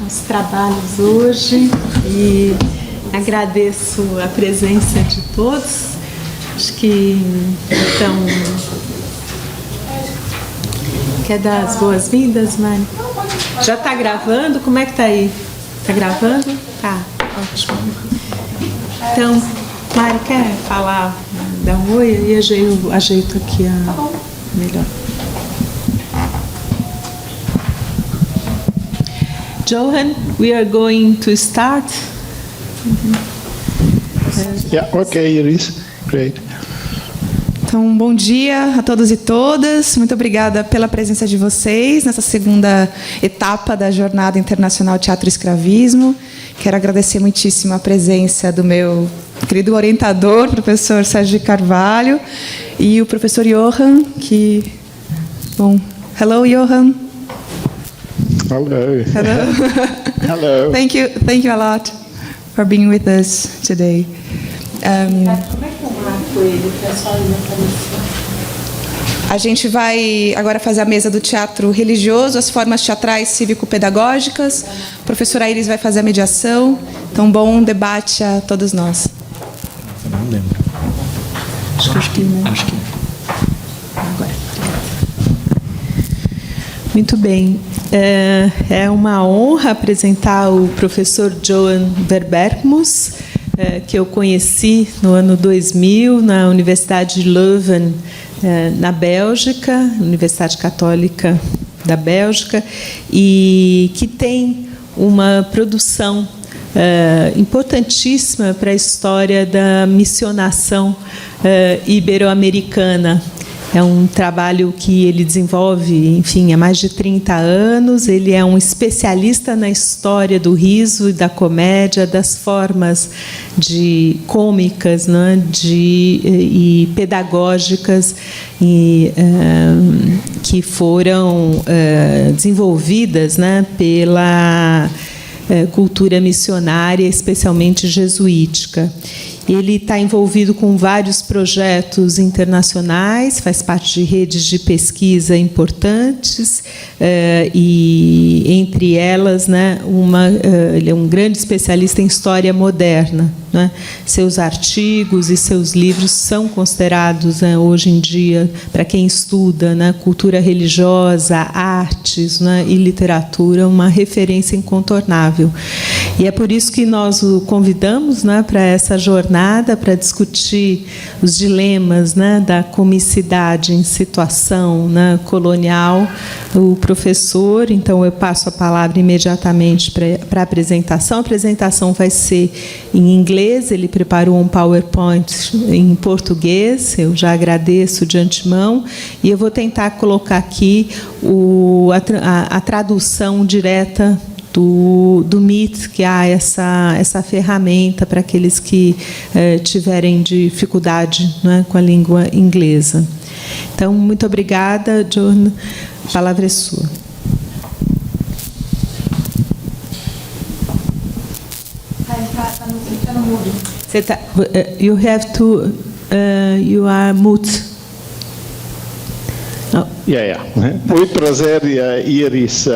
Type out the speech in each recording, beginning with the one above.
aos trabalhos hoje e agradeço a presença de todos. Acho que então quer dar as boas-vindas, Mari? Já está gravando? Como é que está aí? Está gravando? Tá, ótimo. Então, Mari, quer falar, dar um oi? E eu ajeito aqui a melhor. Johan, we are going to start. Yeah, okay, Iris. Great. Então, bom dia a todos e todas. Muito obrigada pela presença de vocês nessa segunda etapa da Jornada Internacional Teatro e Escravismo. Quero agradecer muitíssimo a presença do meu querido orientador, professor Sérgio Carvalho, e o professor Johan, que... Bom, hello, Johan. Hello. Hello. Hello. Thank you a lot for being with us today. A gente vai agora fazer a mesa do teatro religioso, as formas teatrais cívico-pedagógicas. A professora Iris vai fazer a mediação. Então, bom debate a todos nós. Eu não lembro. Acho que não. Acho que Agora. Muito bem. É uma honra apresentar o professor Johan Verbergmus, que eu conheci no ano 2000 na Universidade de Leuven, na Bélgica, Universidade Católica da Bélgica, e que tem uma produção importantíssima para a história da missionação ibero-americana. É um trabalho que ele desenvolve, enfim, há mais de 30 anos. Ele é um especialista na história do riso e da comédia, das formas cômicas, né, e pedagógicas que foram desenvolvidas, né, pela cultura missionária, especialmente jesuítica. Ele está envolvido com vários projetos internacionais, faz parte de redes de pesquisa importantes, e, entre elas, né, ele é um grande especialista em história moderna. Né? Seus artigos e seus livros são considerados, né, hoje em dia, para quem estuda, né, cultura religiosa, artes, né, e literatura, uma referência incontornável. E é por isso que nós o convidamos, né, para essa jornada, para discutir os dilemas, né, da comicidade em situação, né, colonial. O professor, então eu passo a palavra imediatamente para a apresentação. A apresentação vai ser em inglês. Ele preparou um PowerPoint em português, eu já agradeço de antemão, e eu vou tentar colocar aqui a tradução direta do Meet, que há essa ferramenta para aqueles que tiverem dificuldade, né, com a língua inglesa. Então, muito obrigada, John. A palavra é sua. You have to. You are mute. Oh. Yeah. Muito prazer, Iris.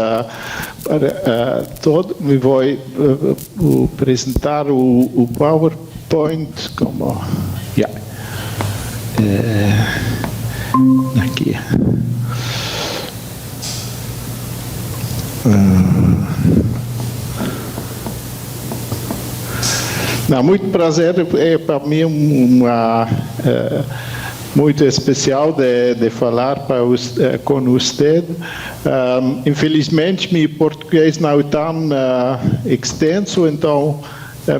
Me vou apresentar o PowerPoint como. Yeah. Aqui. Não, muito prazer, é para mim muito especial de falar com você. Infelizmente, meu português não é tão extenso, então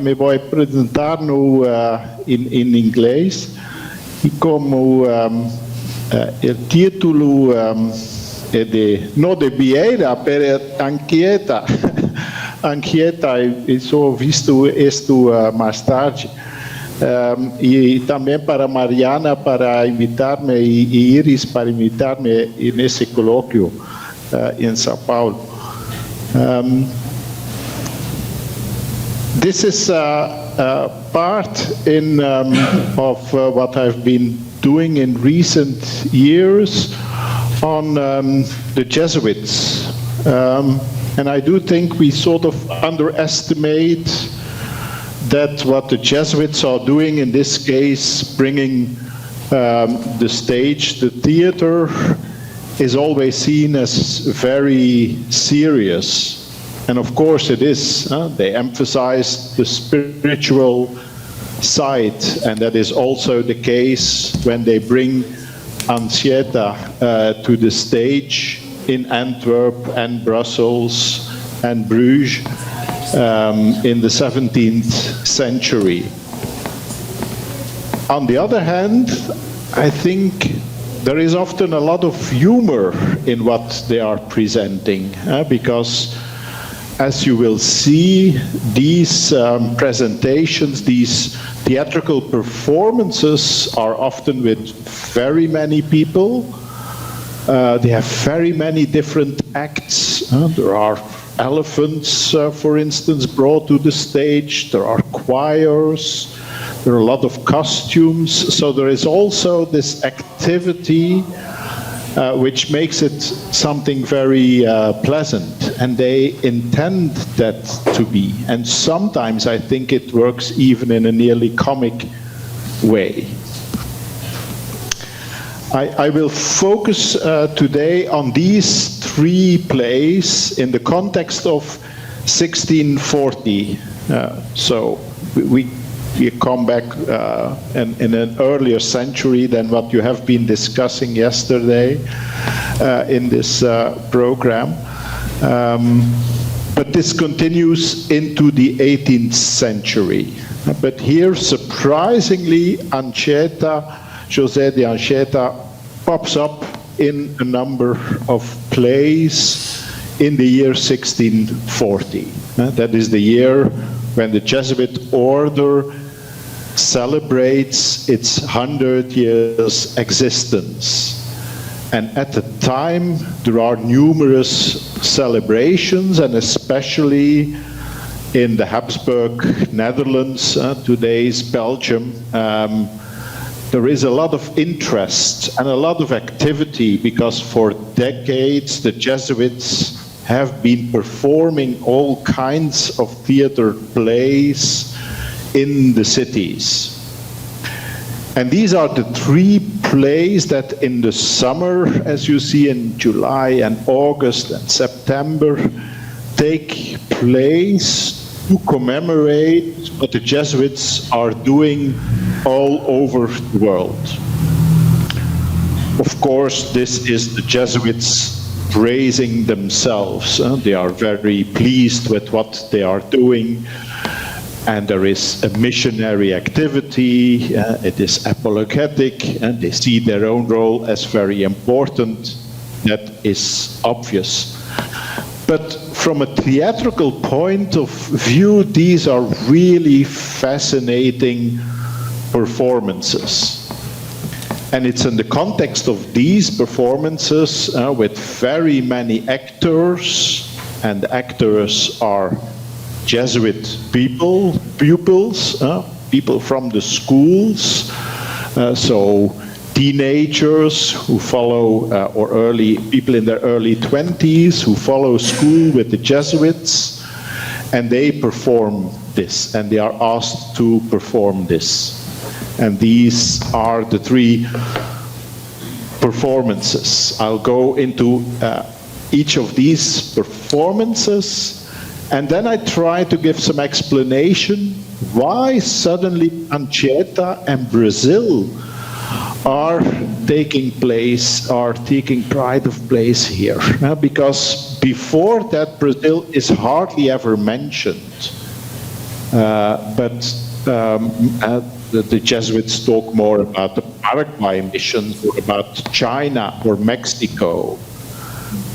me vou apresentar em inglês. E como o título é não de Vieira, mas Anchieta. Anchieta, eu só visto isto mais tarde. E também para Mariana, para invitar-me, e Iris, para invitar-me nesse colóquio em São Paulo. This is a part of what I've been doing in recent years on the Jesuits. And I do think we sort of underestimate that what the Jesuits are doing in this case, bringing the stage, the theater, is always seen as very serious. And of course it is. They emphasize the spiritual side, and that is also the case when they bring Anchieta to the stage in Antwerp and Brussels and Bruges in the 17th century. On the other hand, I think there is often a lot of humor in what they are presenting, because as you will see, these presentations, these theatrical performances are often with very many people. They have very many different acts. There are elephants, for instance, brought to the stage. There are choirs. There are a lot of costumes. So there is also this activity which makes it something very pleasant. And they intend that to be. And sometimes I think it works even in a nearly comic way. I will focus today on these three plays in the context of 1640. So we come back in an earlier century than what you have been discussing yesterday in this program. But this continues into the 18th century. But here, surprisingly, José de Anchieta pops up in a number of plays in the year 1640. That is the year when the Jesuit order celebrates its 100 years existence. And at the time, there are numerous celebrations, and especially in the Habsburg Netherlands, today's Belgium, there is a lot of interest and a lot of activity, because for decades the Jesuits have been performing all kinds of theater plays in the cities. And these are the three plays that in the summer, as you see in July and August and September, take place to commemorate what the Jesuits are doing all over the world. Of course, this is the Jesuits praising themselves. They are very pleased with what they are doing. And there is a missionary activity, it is apologetic, and they see their own role as very important. That is obvious. But from a theatrical point of view, these are really fascinating performances. And it's in the context of these performances with very many actors, and the actors are Jesuit pupils, people from the schools, so teenagers who follow, or people in their early 20s who follow school with the Jesuits, and they perform this, and they are asked to perform this. And these are the three performances. I'll go into each of these performances, and then I try to give some explanation why suddenly Anchieta and Brazil are taking pride of place here. Because before that, Brazil is hardly ever mentioned. But the Jesuits talk more about the Paraguay missions, or about China or Mexico,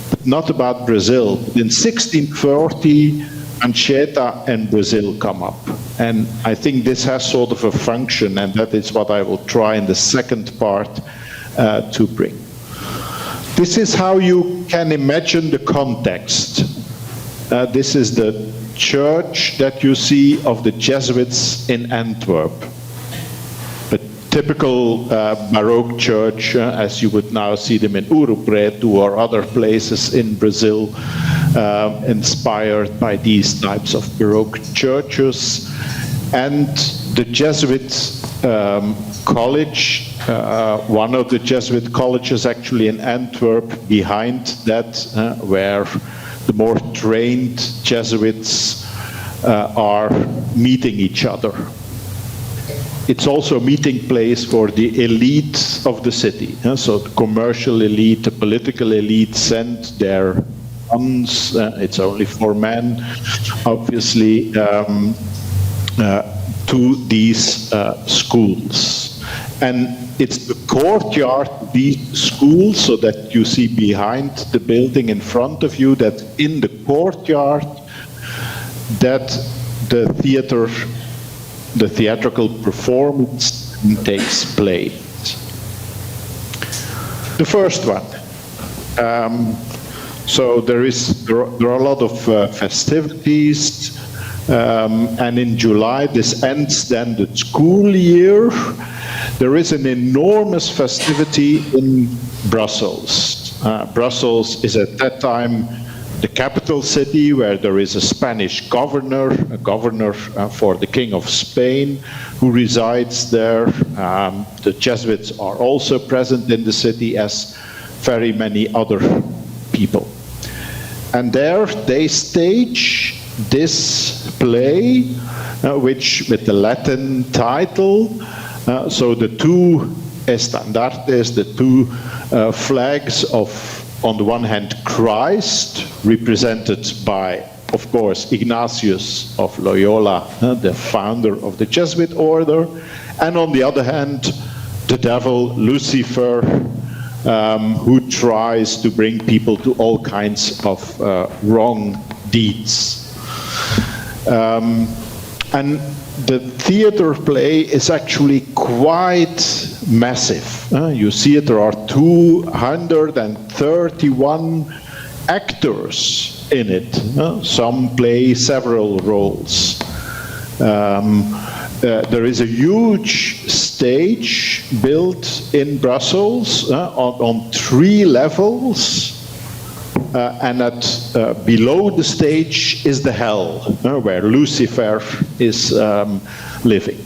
but not about Brazil. In 1640, Anchieta and Brazil come up. And I think this has sort of a function, and that is what I will try in the second part to bring. This is how you can imagine the context. This is the church that you see of the Jesuits in Antwerp. A typical Baroque church, as you would now see them in Ouro Preto or other places in Brazil. inspired by these types of Baroque churches. And the Jesuit college, one of the Jesuit colleges actually in Antwerp, behind that, where the more trained Jesuits are meeting each other. It's also a meeting place for the elite of the city. So the commercial elite, the political elite send their sons, it's only for men, obviously, to these schools. And it's the courtyard of these schools, so that you see behind the building in front of you, that in the courtyard, that the theatrical performance takes place. The first one. So there are a lot of festivities, and in July this ends then the school year. There is an enormous festivity in Brussels. Brussels is at that time the capital city, where there is a Spanish governor, for the King of Spain, who resides there. The Jesuits are also present in the city, as very many other people. And there they stage this play, which with the Latin title, so the two estandartes, the two flags of, on the one hand, Christ, represented by, of course, Ignatius of Loyola, the founder of the Jesuit order, and on the other hand, the devil, Lucifer, who tries to bring people to all kinds of wrong deeds. And the theater play is actually quite massive. You see it, there are 231 actors in it. Some play several roles. There is a huge stage built in Brussels on 3 levels. And below the stage is the hell, where Lucifer is living.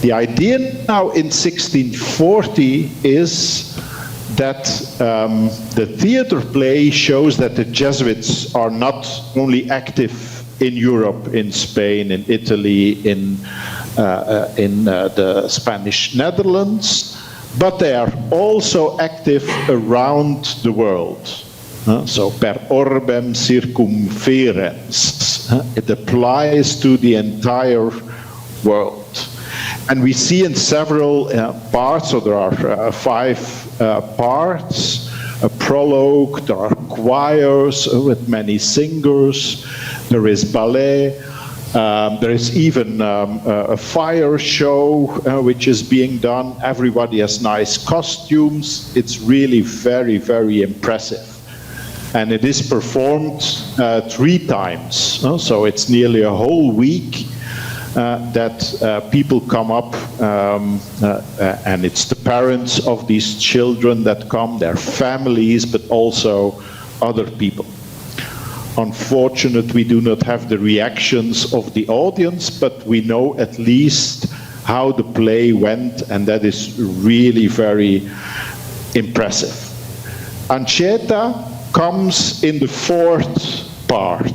The idea now in 1640 is that the theater play shows that the Jesuits are not only active in Europe, in Spain, in Italy, in the Spanish Netherlands, but they are also active around the world. So per orbem circumferens, it applies to the entire world. And we see in several parts, so there are 5 parts, a prologue, there are choirs with many singers, there is ballet, there is even a fire show which is being done. Everybody has nice costumes. It's really very, very impressive. And it is performed 3 times, so it's nearly a whole week that people come up, and it's the parents of these children that come, their families, but also other people. Unfortunately, we do not have the reactions of the audience, but we know at least how the play went, and that is really very impressive. Anceta comes in the 4th part,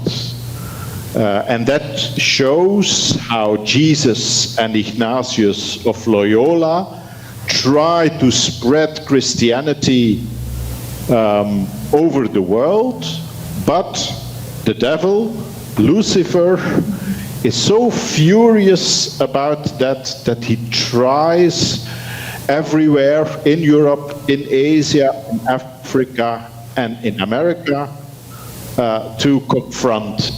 and that shows how Jesus and Ignatius of Loyola try to spread Christianity over the world, but the devil, Lucifer, is so furious about that he tries everywhere in Europe, in Asia, in Africa, and in America to confront.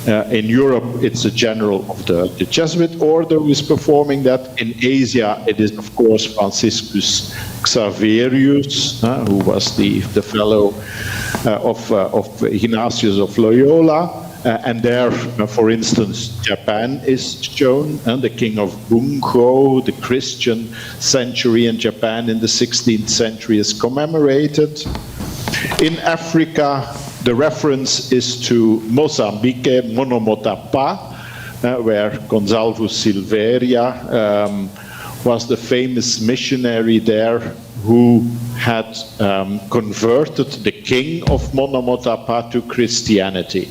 In Europe, it's a general of the Jesuit order who is performing that. In Asia, it is, of course, Franciscus Xaverius, who was the fellow of Ignatius of Loyola. And there, for instance, Japan is shown, and the king of Bungo, the Christian century in Japan in the 16th century, is commemorated. In Africa, The reference is to Mozambique, Monomotapa, where Gonçalves Silveira was the famous missionary there who had converted the king of Monomotapa to Christianity.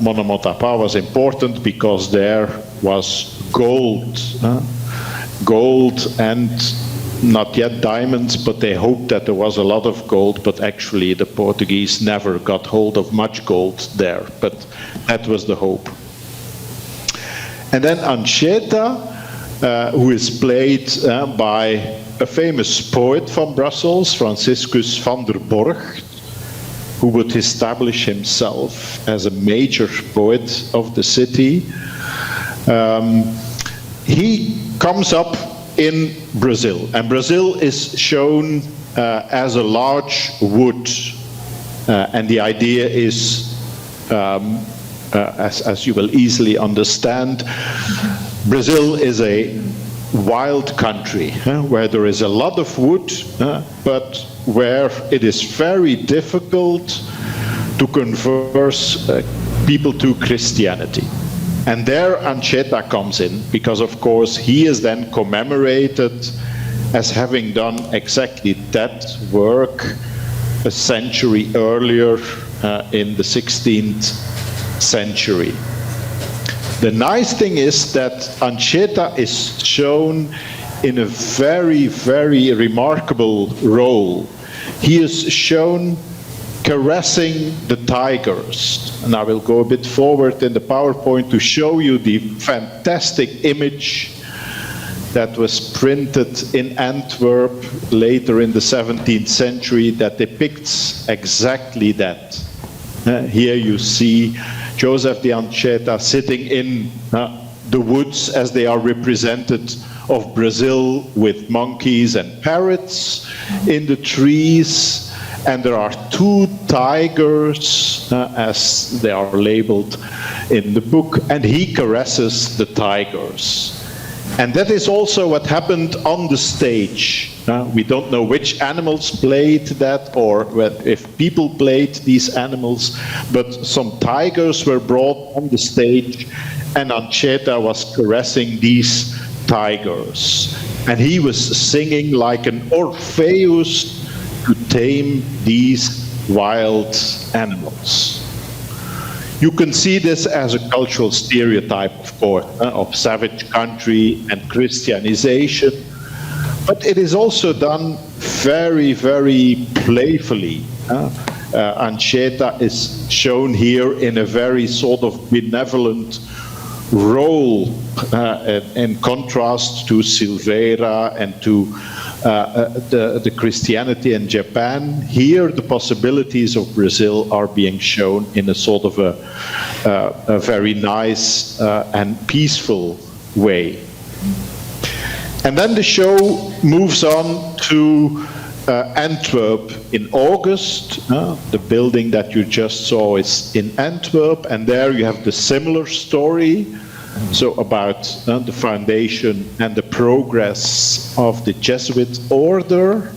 Monomotapa was important because there was gold and not yet diamonds, but they hoped that there was a lot of gold, but actually the Portuguese never got hold of much gold there, but that was the hope. And then Anchieta, who is played by a famous poet from Brussels, Franciscus van der Borch, who would establish himself as a major poet of the city. He comes up in Brazil, and Brazil is shown as a large wood, and the idea is, as you will easily understand, Brazil is a wild country where there is a lot of wood, but where it is very difficult to convert people to Christianity. And there Anchieta comes in, because of course he is then commemorated as having done exactly that work a century earlier in the 16th century. The nice thing is that Anchieta is shown in a very, very remarkable role. He is shown caressing the tigers. And I will go a bit forward in the PowerPoint to show you the fantastic image that was printed in Antwerp later in the 17th century that depicts exactly that. Here you see Joseph de Anchieta sitting in the woods as they are represented of Brazil, with monkeys and parrots in the trees, and there are two tigers as they are labeled in the book, and he caresses the tigers. And that is also what happened on the stage. We don't know which animals played that, or if people played these animals, but some tigers were brought on the stage, and Anchieta was caressing these tigers. And he was singing like an Orpheus to tame these wild animals. You can see this as a cultural stereotype, of course, of savage country and Christianization, but it is also done very, very playfully. Anchieta is shown here in a very sort of benevolent role, in contrast to Silveira and to the Christianity in Japan. Here the possibilities of Brazil are being shown in a sort of a very nice and peaceful way. And then the show moves on to Antwerp in August. The building that you just saw is in Antwerp, and there you have the similar story. So about the foundation and the progress of the Jesuit order.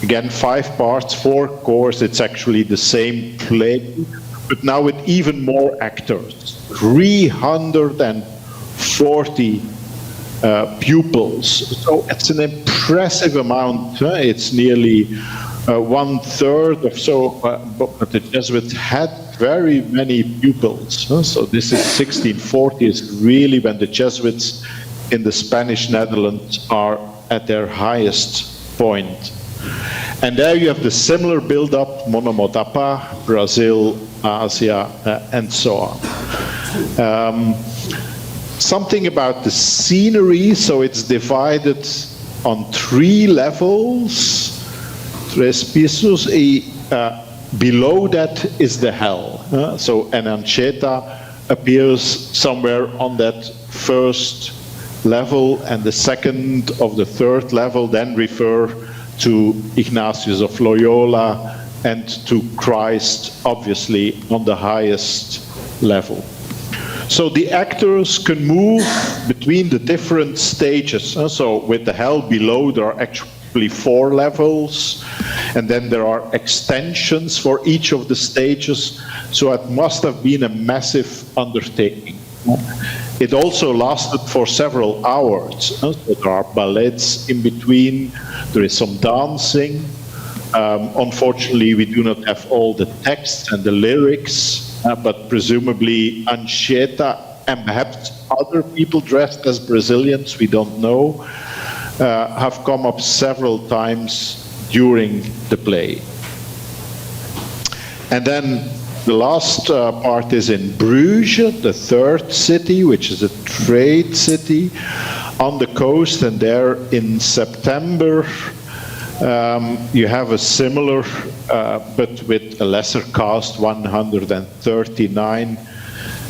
Again, 5 parts, 4 course, it's actually the same play, but now with even more actors. 340 pupils. So it's an impressive amount. It's nearly 1/3 or so, but the Jesuits had very many pupils. So this is 1640 is really when the Jesuits in the Spanish Netherlands are at their highest point. And there you have the similar build-up, Monomotapa, Brazil, Asia, and so on. Something about the scenery, so it's divided on 3 levels, 3 pisos. Below that is the hell. So Anchieta appears somewhere on that first level, and the second of the third level then refer to Ignatius of Loyola and to Christ, obviously, on the highest level. So the actors can move between the different stages. So with the hell below, there are actually 4 levels. And then there are extensions for each of the stages, so it must have been a massive undertaking. It also lasted for several hours. So there are ballets in between, there is some dancing. Unfortunately, we do not have all the texts and the lyrics, but presumably Anchieta and perhaps other people dressed as Brazilians, we don't know, have come up several times during the play. And then the last part is in Bruges, the third city, which is a trade city on the coast, and there in September you have a similar, but with a lesser cast, 139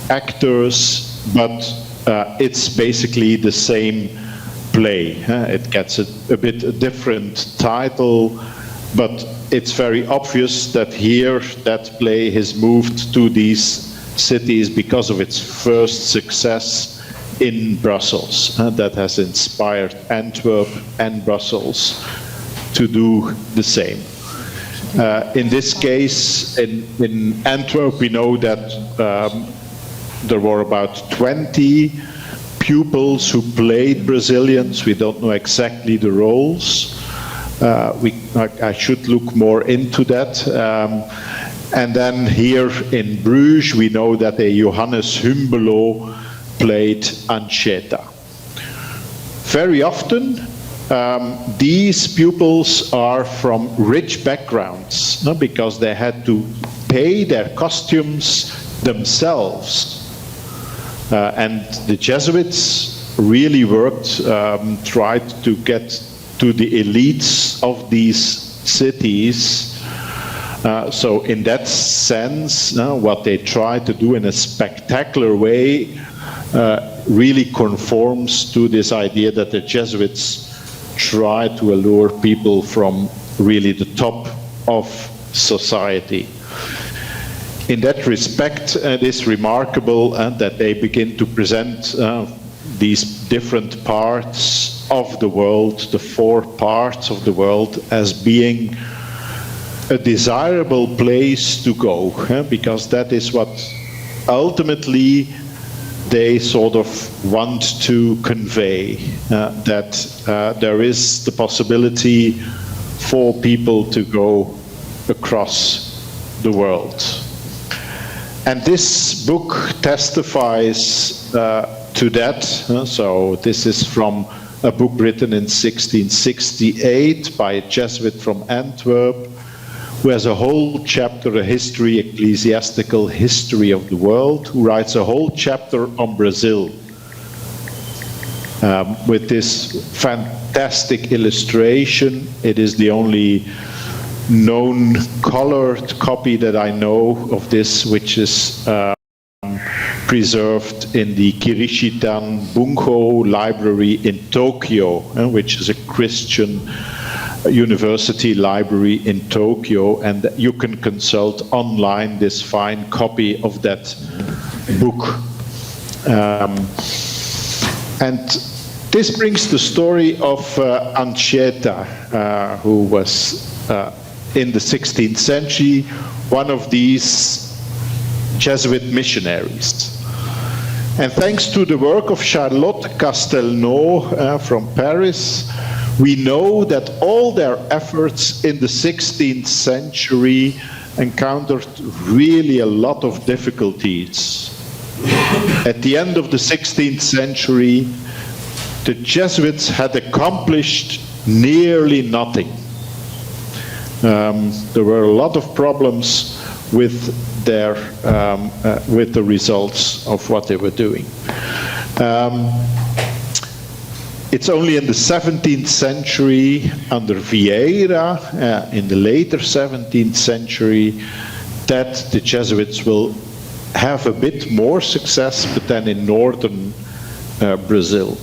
actors, but it's basically the same play. It gets a bit different title, but it's very obvious that here that play has moved to these cities because of its first success in Brussels. That has inspired Antwerp and Brussels to do the same. In this case, in Antwerp, we know that there were about 20 pupils who played Brazilians. We don't know exactly the roles. I should look more into that. And then here in Bruges, we know that a Johannes Humbelo played Anchieta. Very often, these pupils are from rich backgrounds, because they had to pay their costumes themselves. And the Jesuits really worked, tried to get to the elites of these cities. So in that sense, what they try to do in a spectacular way really conforms to this idea that the Jesuits try to allure people from really the top of society. In that respect, it is remarkable that they begin to present these different parts of the world, the four parts of the world, as being a desirable place to go, because that is what ultimately they sort of want to convey, that there is the possibility for people to go across the world. And this book testifies to that. So this is from a book written in 1668 by a Jesuit from Antwerp, who has a whole chapter, a history, ecclesiastical history of the world, who writes a whole chapter on Brazil with this fantastic illustration. It is the only known colored copy that I know of this, which is preserved in the Kirishitan Bunko Library in Tokyo, which is a Christian university library in Tokyo, and you can consult online this fine copy of that book. And this brings the story of Anchieta, who was in the 16th century one of these Jesuit missionaries. And thanks to the work of Charlotte Castelnau from Paris, we know that all their efforts in the 16th century encountered really a lot of difficulties. At the end of the 16th century, the Jesuits had accomplished nearly nothing. There were a lot of problems with their with the results of what they were doing. It's only in the 17th century, under Vieira, in the later 17th century, that the Jesuits will have a bit more success, but then in northern Brazil.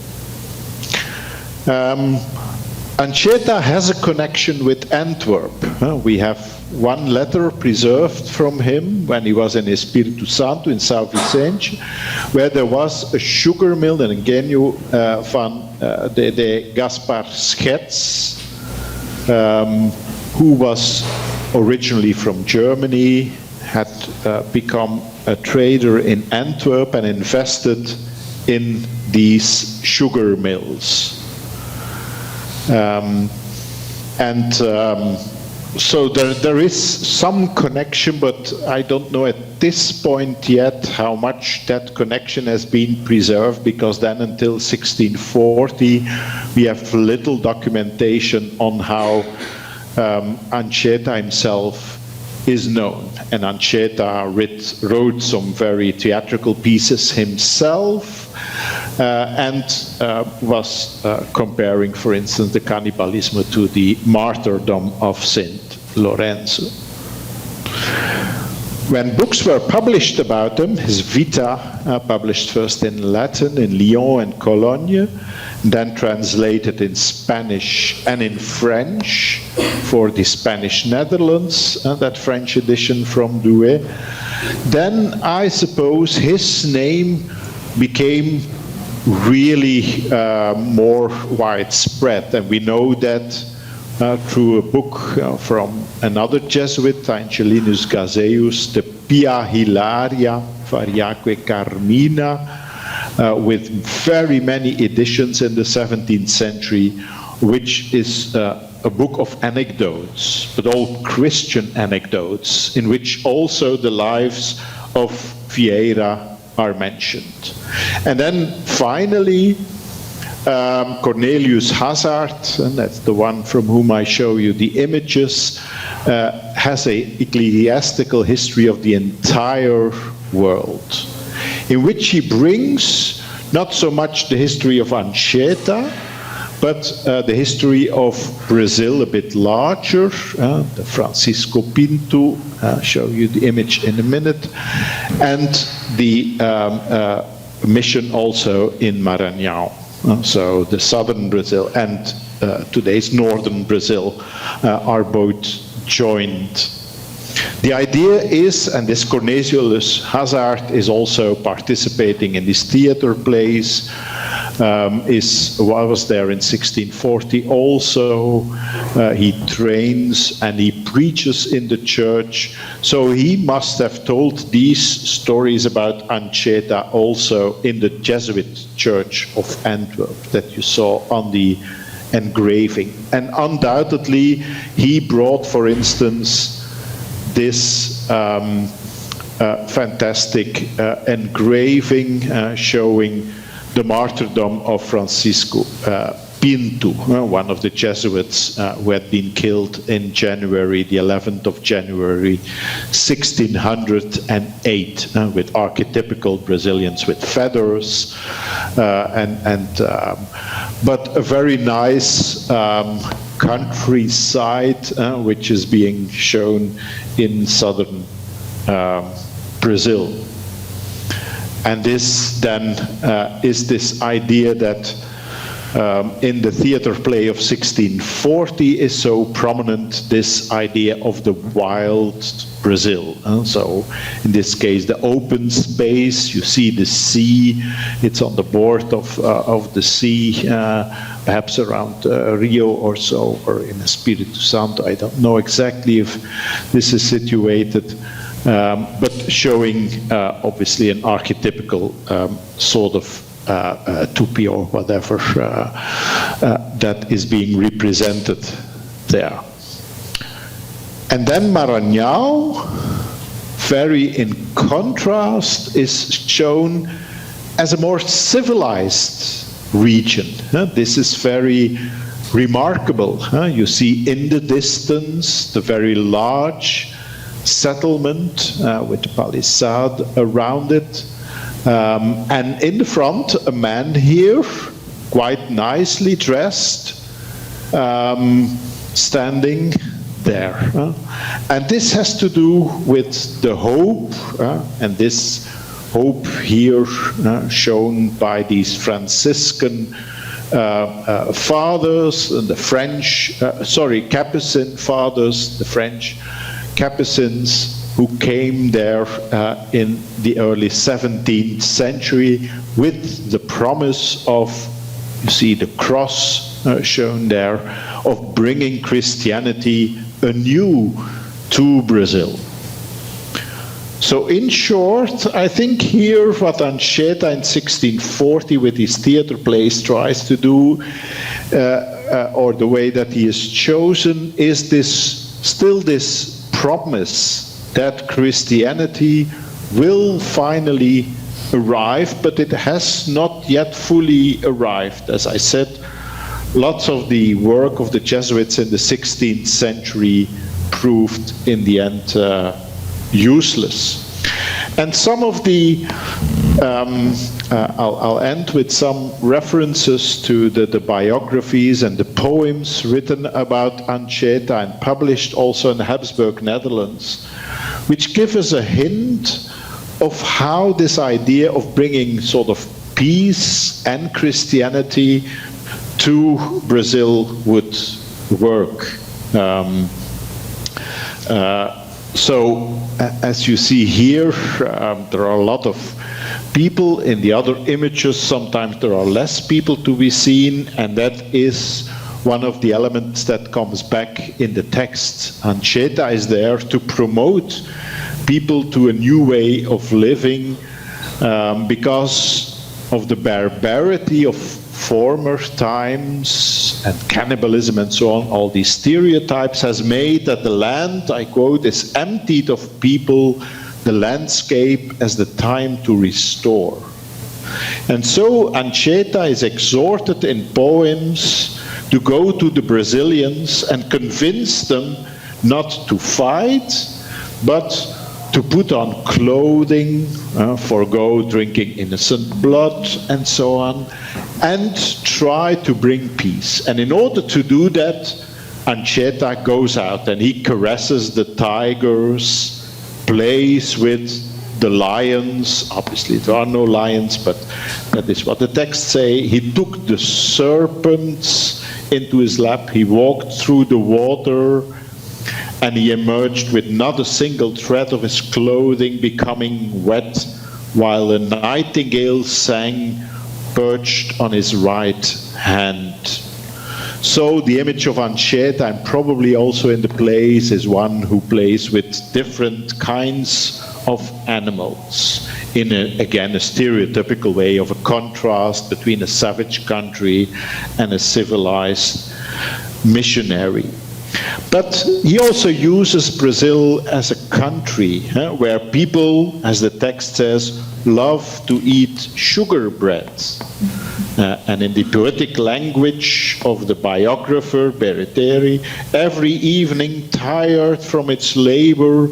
Anchieta has a connection with Antwerp. We have one letter preserved from him when he was in Espírito Santo in São Vicente, where there was a sugar mill, een engenho van de Gaspar Schets, who was originally from Germany, had become a trader in Antwerp and invested in these sugar mills. So there is some connection, but I don't know at this point yet how much that connection has been preserved, because then until 1640 we have little documentation on how Anchieta himself is known. And Anchieta wrote some very theatrical pieces himself, and was comparing, for instance, the cannibalism to the martyrdom of Saint Lorenzo. When books were published about him, his Vita, published first in Latin in Lyon and Cologne, then translated in Spanish and in French for the Spanish Netherlands, that French edition from Douai, then I suppose his name became really more widespread. And we know that through a book from another Jesuit, Angelinus Gazeus, the Pia Hilaria Variaque Carmina, with very many editions in the 17th century, which is a book of anecdotes, but all Christian anecdotes, in which also the lives of Vieira are mentioned. And then finally, Cornelius Hazard, and that's the one from whom I show you the images, has an ecclesiastical history of the entire world, in which he brings not so much the history of Anchieta, but the history of Brazil a bit larger, the Francisco Pinto, I'll show you the image in a minute, and the mission also in Maranhão. So the southern Brazil and today's northern Brazil are both joined. The idea is, and this Cornelius Hazard is also participating in these theater plays, was there in 1640 also. He trains and he preaches in the church. So he must have told these stories about Anchieta also in the Jesuit church of Antwerp that you saw on the engraving. And undoubtedly he brought, for instance, this fantastic engraving showing the martyrdom of Francisco Pinto, one of the Jesuits who had been killed in January, the 11th of January, 1608, with archetypical Brazilians with feathers, but a very nice countryside which is being shown in southern Brazil. And this then is this idea that in the theater play of 1640 is so prominent, this idea of the wild Brazil. So in this case, the open space, you see the sea, it's on the board of the sea, perhaps around Rio or so, or in Espírito Santo. I don't know exactly if this is situated, but showing obviously an archetypical sort of tupi or whatever that is being represented there. And then Maranhão, very in contrast, is shown as a more civilized region. This is very remarkable. You see in the distance the very large settlement with the palisade around it. And in the front, a man here, quite nicely dressed, standing there. And this has to do with the hope, and this hope here shown by these Franciscan fathers, and the French, Capucin fathers, the French Capucins, who came there in the early 17th century with the promise of, you see the cross shown there, of bringing Christianity anew to Brazil. So in short, I think here what Anchieta in 1640 with his theater plays tries to do, or the way that he is chosen, is this promise that Christianity will finally arrive, but it has not yet fully arrived. As I said, lots of the work of the Jesuits in the 16th century proved in the end useless. And some of the, I'll end with some references to the biographies and the poems written about Anchieta and published also in the Habsburg Netherlands, which give us a hint of how this idea of bringing sort of peace and Christianity to Brazil would work. So, as you see here, there are a lot of people. In the other images, sometimes there are less people to be seen, and that is one of the elements that comes back in the text. Anchieta is there to promote people to a new way of living because of the barbarity of former times and cannibalism and so on. All these stereotypes has made that the land, I quote, is emptied of people, the landscape as the time to restore. And so Anchieta is exhorted in poems to go to the Brazilians and convince them not to fight, but to put on clothing, forgo drinking innocent blood, and so on, and try to bring peace. And in order to do that, Anchieta goes out and he caresses the tigers, plays with the lions. Obviously there are no lions, but that is what the texts say. He took the serpents into his lap, he walked through the water, and he emerged with not a single thread of his clothing becoming wet, while a nightingale sang perched on his right hand. So the image of Anchieta, and probably also in the plays, is one who plays with different kinds of animals in again a stereotypical way of a contrast between a savage country and a civilized missionary. But he also uses Brazil as a country where people, as the text says, love to eat sugar bread. And in the poetic language of the biographer Beretteri, every evening, tired from its labor,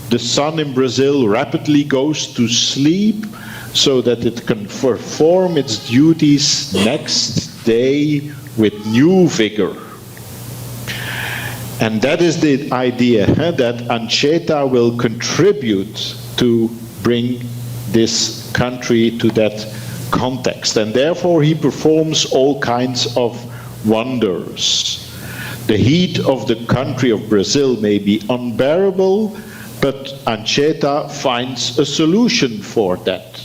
the sun in Brazil rapidly goes to sleep so that it can perform its duties next day with new vigor. And that is the idea, that Anchieta will contribute to bring this country to that context. And therefore he performs all kinds of wonders. The heat of the country of Brazil may be unbearable, but Anchieta finds a solution for that.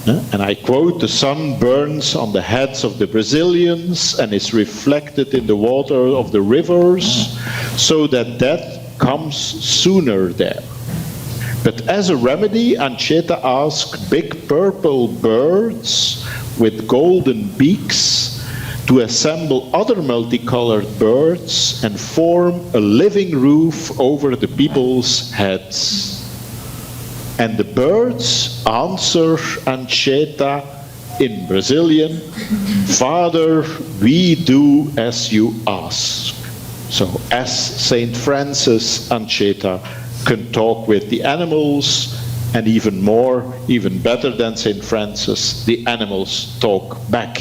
And I quote, "The sun burns on the heads of the Brazilians and is reflected in the water of the rivers, so that death comes sooner there. But as a remedy, Anchieta asked big purple birds with golden beaks to assemble other multicolored birds and form a living roof over the people's heads. And the birds answer Anchieta in Brazilian, 'Father, we do as you ask.'" So as Saint Francis, Anchieta can talk with the animals, and even more, even better than Saint Francis, the animals talk back.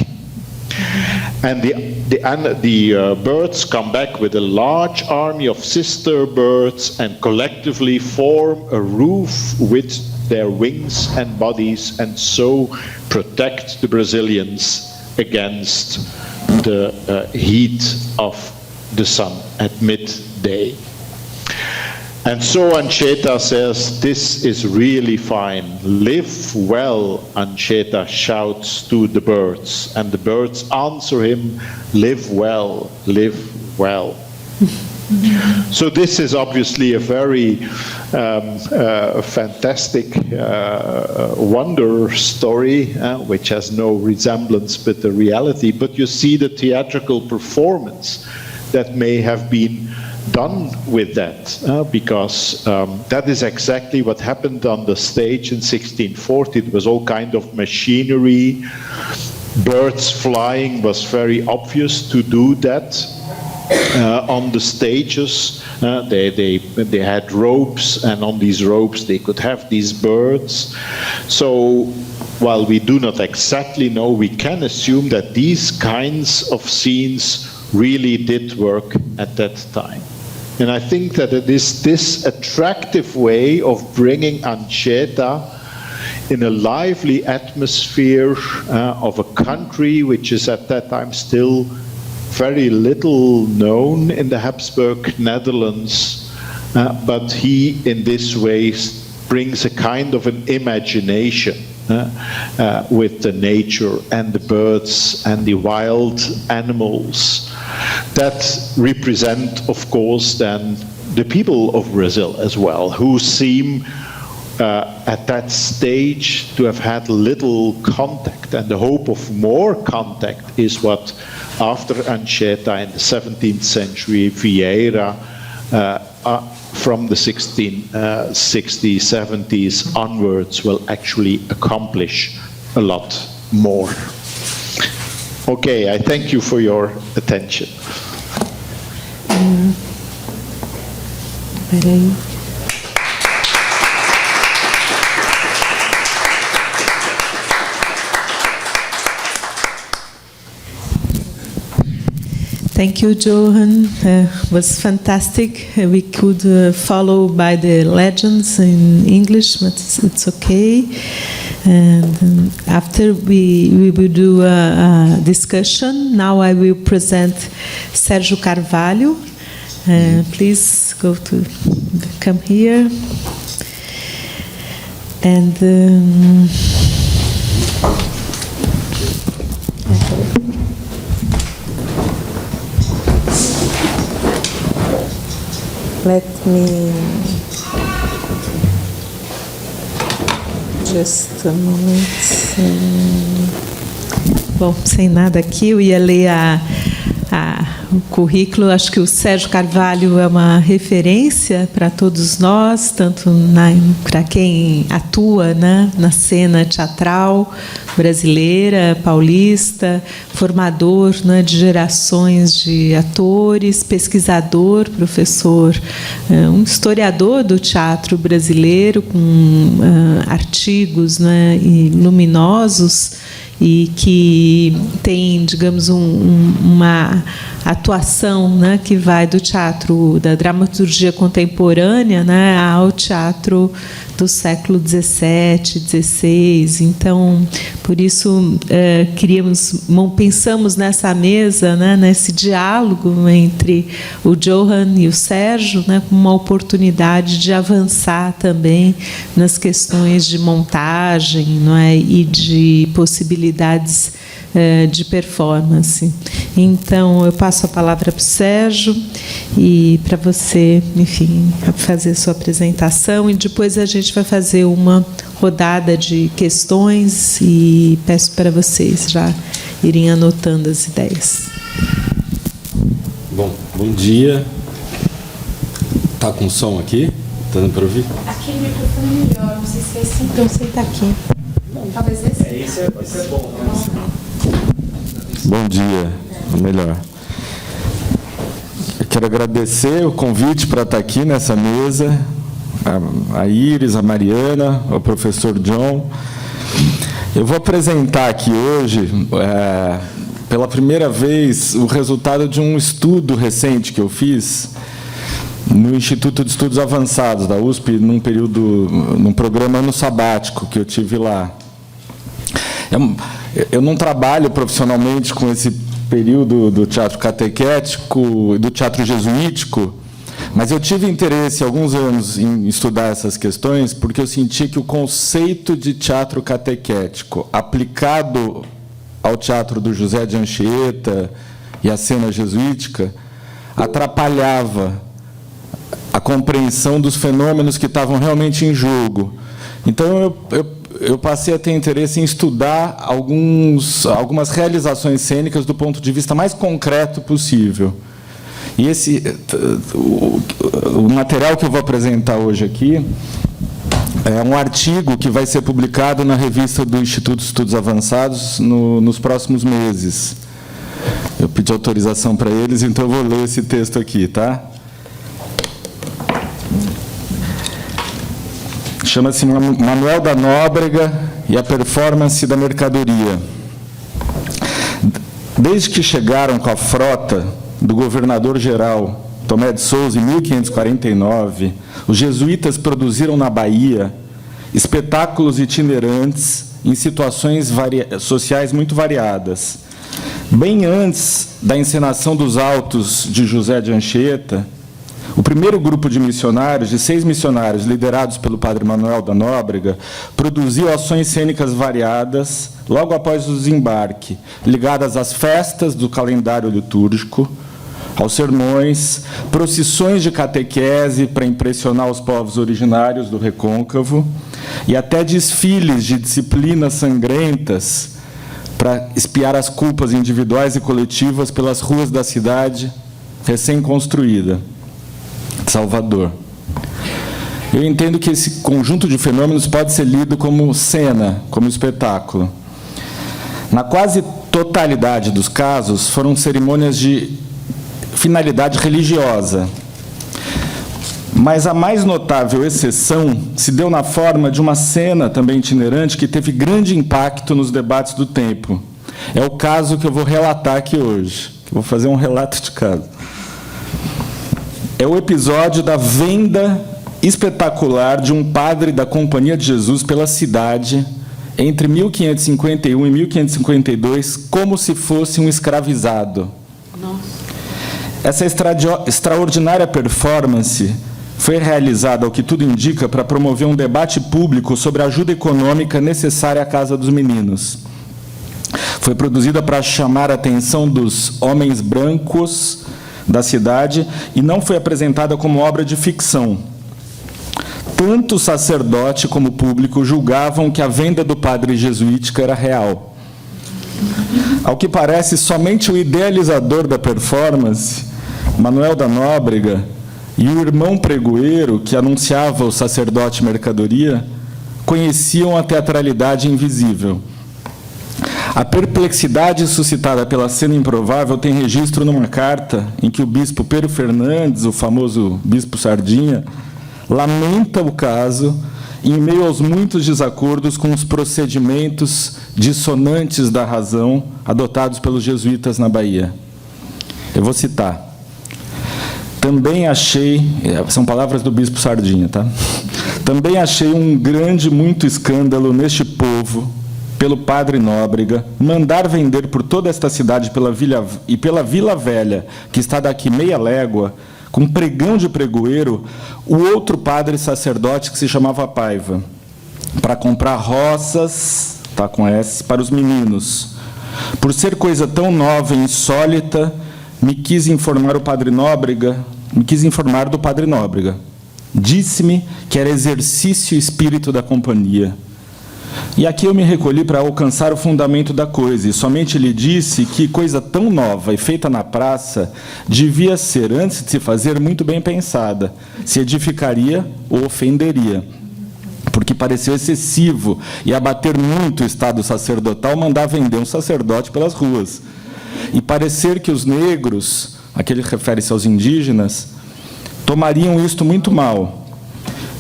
And the birds come back with a large army of sister birds and collectively form a roof with their wings and bodies, and so protect the Brazilians against the heat of the sun at midday. And so Anchieta says, "This is really fine. Live well," Anchieta shouts to the birds. And the birds answer him, "Live well, live well." So this is obviously a very fantastic wonder story, which has no resemblance with the reality, but you see the theatrical performance that may have been done with that, because that is exactly what happened on the stage in 1640. It was all kind of machinery, birds flying was very obvious to do that. On the stages, they had ropes, and on these ropes they could have these birds. So while we do not exactly know, we can assume that these kinds of scenes really did work at that time. And I think that it is this attractive way of bringing Anceta in a lively atmosphere of a country which is at that time still very little known in the Habsburg Netherlands, but he in this way brings a kind of an imagination with the nature and the birds and the wild animals that represent, of course, then the people of Brazil as well, who seem at that stage to have had little contact, and the hope of more contact is what, after Anceta in the 17th century, Vieira, from the 1660s, 70s onwards, will actually accomplish a lot more. Okay, I thank you for your attention. Thank you, Johan. Was fantastic. We could follow by the legends in English, but it's okay. And after we will do a discussion. Now I will present Sérgio Carvalho. Please come here. And let me just a moment. Bom, sem nada aqui, eu ia ler o currículo. Acho que o Sérgio Carvalho é uma referência para todos nós, tanto para quem atua, né, na cena teatral brasileira, paulista, formador, né, de gerações de atores, pesquisador, professor, um historiador do teatro brasileiro, com artigos, né, e luminosos, e que tem, digamos, uma atuação, né, que vai do teatro, da dramaturgia contemporânea, né, ao teatro do século XVII, XVI. Então, por isso, pensamos nessa mesa, né, nesse diálogo entre o Johan e o Sérgio, né, como uma oportunidade de avançar também nas questões de montagem, não é, e de possibilidades de performance. Então, eu passo a palavra para o Sérgio e para você, enfim, fazer sua apresentação, e depois a gente vai fazer uma rodada de questões e peço para vocês já irem anotando as ideias. Bom dia. Tá com som aqui? Tá dando para ouvir? Aquele microfone é melhor, não sei se é assim. Então, senta aqui. Talvez esse. Isso é bom, né? Bom dia, melhor. Eu quero agradecer o convite para estar aqui nessa mesa, a Iris, a Mariana, o professor John. Eu vou apresentar aqui hoje, pela primeira vez, o resultado de um estudo recente que eu fiz no Instituto de Estudos Avançados da USP, num programa ano sabático que eu tive lá. Eu não trabalho profissionalmente com esse período do teatro catequético, do teatro jesuítico, mas eu tive interesse há alguns anos em estudar essas questões, porque eu senti que o conceito de teatro catequético aplicado ao teatro do José de Anchieta e à cena jesuítica atrapalhava a compreensão dos fenômenos que estavam realmente em jogo. Então, eu passei a ter interesse em estudar algumas realizações cênicas do ponto de vista mais concreto possível. E o material que eu vou apresentar hoje aqui é um artigo que vai ser publicado na revista do Instituto de Estudos Avançados nos próximos meses. Eu pedi autorização para eles, então eu vou ler esse texto aqui, tá? Chama-se Manuel da Nóbrega e a performance da mercadoria. Desde que chegaram com a frota do governador-geral Tomé de Souza, em 1549, os jesuítas produziram na Bahia espetáculos itinerantes em situações sociais muito variadas. Bem antes da encenação dos autos de José de Anchieta, o primeiro grupo de missionários, de 6 missionários, liderados pelo padre Manuel da Nóbrega, produziu ações cênicas variadas logo após o desembarque, ligadas às festas do calendário litúrgico, aos sermões, procissões de catequese para impressionar os povos originários do Recôncavo e até desfiles de disciplinas sangrentas para expiar as culpas individuais e coletivas pelas ruas da cidade recém-construída, Salvador. Eu entendo que esse conjunto de fenômenos pode ser lido como cena, como espetáculo. Na quase totalidade dos casos, foram cerimônias de finalidade religiosa. Mas a mais notável exceção se deu na forma de uma cena também itinerante que teve grande impacto nos debates do tempo. É o caso que eu vou relatar aqui hoje. Eu vou fazer um relato de caso. É o episódio da venda espetacular de um padre da Companhia de Jesus pela cidade entre 1551 e 1552, como se fosse um escravizado. Nossa. Essa extraordinária performance foi realizada, ao que tudo indica, para promover um debate público sobre a ajuda econômica necessária à Casa dos Meninos. Foi produzida para chamar a atenção dos homens brancos da cidade e não foi apresentada como obra de ficção. Tanto o sacerdote como o público julgavam que a venda do padre jesuítica era real. Ao que parece, somente o idealizador da performance, Manuel da Nóbrega, e o irmão pregoeiro, que anunciava o sacerdote mercadoria, conheciam a teatralidade invisível. A perplexidade suscitada pela cena improvável tem registro numa carta em que o bispo Pero Fernandes, o famoso bispo Sardinha, lamenta o caso em meio aos muitos desacordos com os procedimentos dissonantes da razão adotados pelos jesuítas na Bahia. Eu vou citar. Também achei, são palavras do bispo Sardinha, tá? Também achei um grande, muito escândalo neste povo, pelo padre Nóbrega, mandar vender por toda esta cidade pela Vila Velha, que está daqui meia légua, com pregão de pregoeiro, o outro padre sacerdote que se chamava Paiva, para comprar roças, tá, com S, para os meninos. Por ser coisa tão nova e insólita, me quis informar do padre Nóbrega. Disse-me que era exercício e espírito da companhia. E aqui eu me recolhi para alcançar o fundamento da coisa, e somente lhe disse que coisa tão nova e feita na praça devia ser, antes de se fazer, muito bem pensada, se edificaria ou ofenderia, porque pareceu excessivo e abater muito o estado sacerdotal mandar vender um sacerdote pelas ruas. E parecer que os negros, aquele refere-se aos indígenas, tomariam isto muito mal.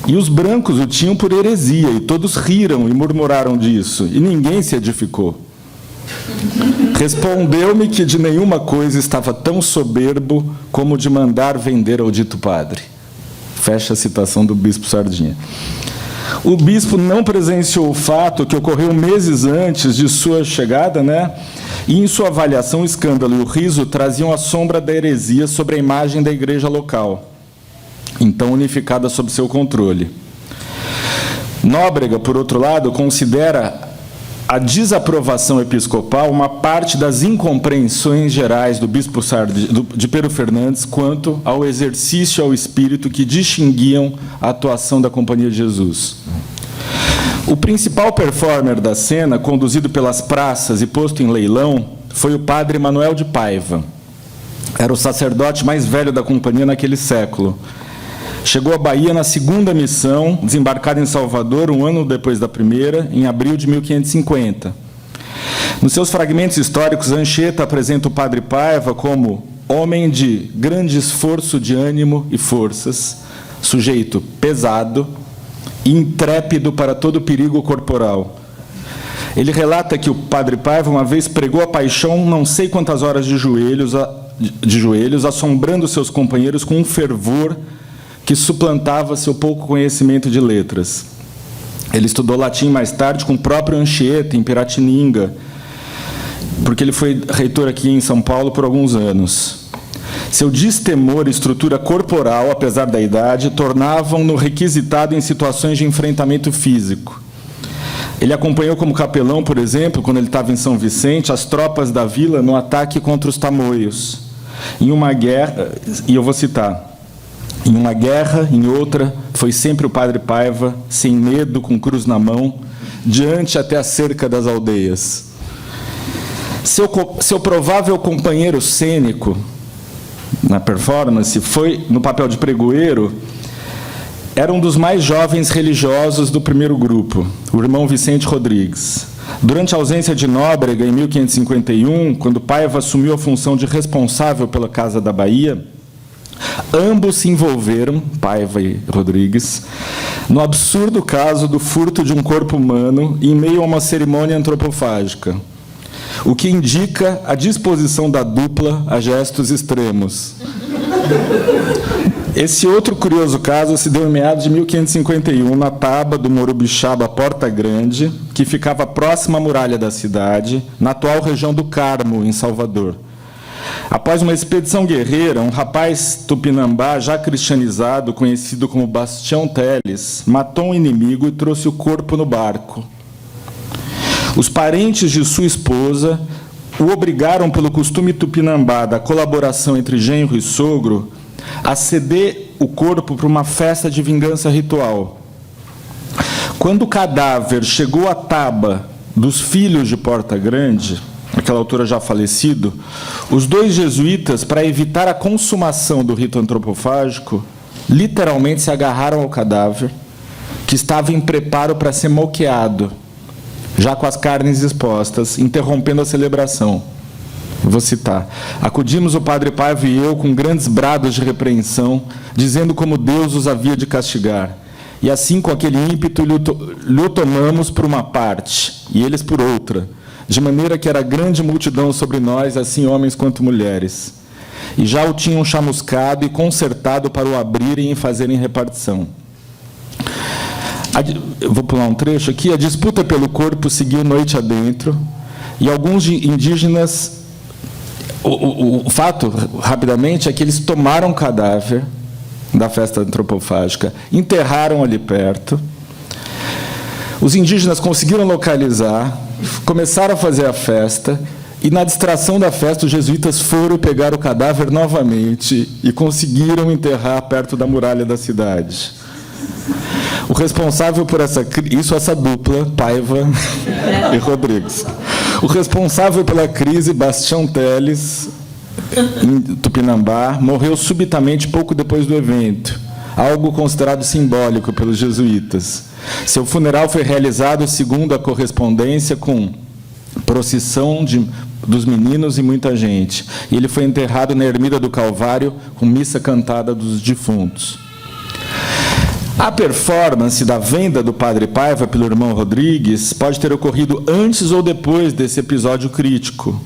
E os brancos o tinham por heresia, e todos riram e murmuraram disso, e ninguém se edificou. Respondeu-me que de nenhuma coisa estava tão soberbo como de mandar vender ao dito padre. Fecha a citação do bispo Sardinha. O bispo não presenciou o fato que ocorreu meses antes de sua chegada, né? E em sua avaliação, o escândalo e o riso traziam a sombra da heresia sobre a imagem da igreja local, então unificada sob seu controle. Nóbrega, por outro lado, considera a desaprovação episcopal uma parte das incompreensões gerais do bispo de Pero Fernandes quanto ao exercício ao espírito que distinguiam a atuação da Companhia de Jesus. O principal performer da cena, conduzido pelas praças e posto em leilão, foi o padre Manuel de Paiva. Era o sacerdote mais velho da companhia naquele século. Chegou à Bahia na segunda missão, desembarcado em Salvador um ano depois da primeira, em abril de 1550. Nos seus fragmentos históricos, Anchieta apresenta o padre Paiva como homem de grande esforço de ânimo e forças, sujeito pesado e intrépido para todo perigo corporal. Ele relata que o padre Paiva uma vez pregou a paixão não sei quantas horas de joelhos, assombrando seus companheiros com um fervor que suplantava seu pouco conhecimento de letras. Ele estudou latim mais tarde com o próprio Anchieta, em Piratininga, porque ele foi reitor aqui em São Paulo por alguns anos. Seu destemor e estrutura corporal, apesar da idade, tornavam-no requisitado em situações de enfrentamento físico. Ele acompanhou como capelão, por exemplo, quando ele estava em São Vicente, as tropas da vila no ataque contra os tamoios. Em uma guerra, e eu vou citar, em uma guerra, em outra, foi sempre o padre Paiva, sem medo, com cruz na mão, diante até a cerca das aldeias. Seu provável companheiro cênico, na performance, foi, no papel de pregoeiro, era um dos mais jovens religiosos do primeiro grupo, o irmão Vicente Rodrigues. Durante a ausência de Nóbrega, em 1551, quando Paiva assumiu a função de responsável pela Casa da Bahia, ambos se envolveram, Paiva e Rodrigues, no absurdo caso do furto de um corpo humano em meio a uma cerimônia antropofágica, o que indica a disposição da dupla a gestos extremos. Esse outro curioso caso se deu em meados de 1551, na taba do Morubixaba Porta Grande, que ficava próxima à muralha da cidade, na atual região do Carmo, em Salvador. Após uma expedição guerreira, um rapaz tupinambá já cristianizado, conhecido como Bastião Teles, matou um inimigo e trouxe o corpo no barco. Os parentes de sua esposa o obrigaram, pelo costume tupinambá da colaboração entre genro e sogro, a ceder o corpo para uma festa de vingança ritual. Quando o cadáver chegou à taba dos filhos de Porta Grande, naquela altura já falecido, os dois jesuítas, para evitar a consumação do rito antropofágico, literalmente se agarraram ao cadáver, que estava em preparo para ser moqueado, já com as carnes expostas, interrompendo a celebração. Vou citar. Acudimos o padre Paiva e eu com grandes brados de repreensão, dizendo como Deus os havia de castigar. E assim, com aquele ímpeto, lhe o tomamos por uma parte, e eles por outra, de maneira que era grande multidão sobre nós, assim homens quanto mulheres. E já o tinham chamuscado e concertado para o abrirem e fazerem repartição. Eu vou pular um trecho aqui. A disputa pelo corpo seguiu noite adentro, e alguns indígenas... O fato, rapidamente, é que eles tomaram o cadáver da festa antropofágica, enterraram ali perto. Os indígenas conseguiram localizar, começaram a fazer a festa, e, na distração da festa, os jesuítas foram pegar o cadáver novamente e conseguiram enterrar perto da muralha da cidade. O responsável por essa dupla, Paiva e Rodrigues. O responsável pela crise, Bastião Teles, em Tupinambá, morreu subitamente pouco depois do evento, algo considerado simbólico pelos jesuítas. Seu funeral foi realizado, segundo a correspondência, com procissão dos meninos e muita gente. E ele foi enterrado na Ermida do Calvário, com missa cantada dos defuntos. A performance da venda do padre Paiva pelo irmão Rodrigues pode ter ocorrido antes ou depois desse episódio crítico,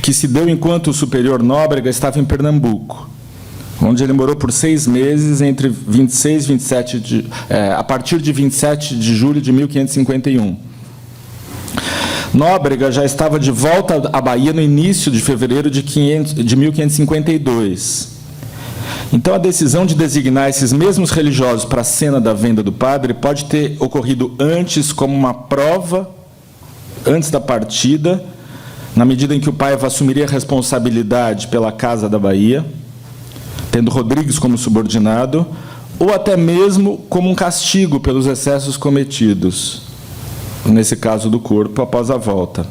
que se deu enquanto o superior Nóbrega estava em Pernambuco, onde ele morou por 6 meses, entre 26 e 27 a partir de 27 de julho de 1551. Nóbrega já estava de volta à Bahia no início de fevereiro de 1552. Então, a decisão de designar esses mesmos religiosos para a cena da venda do padre pode ter ocorrido antes como uma prova antes da partida, na medida em que o Paiva assumiria a responsabilidade pela Casa da Bahia, tendo Rodrigues como subordinado, ou até mesmo como um castigo pelos excessos cometidos, nesse caso do corpo, após a volta.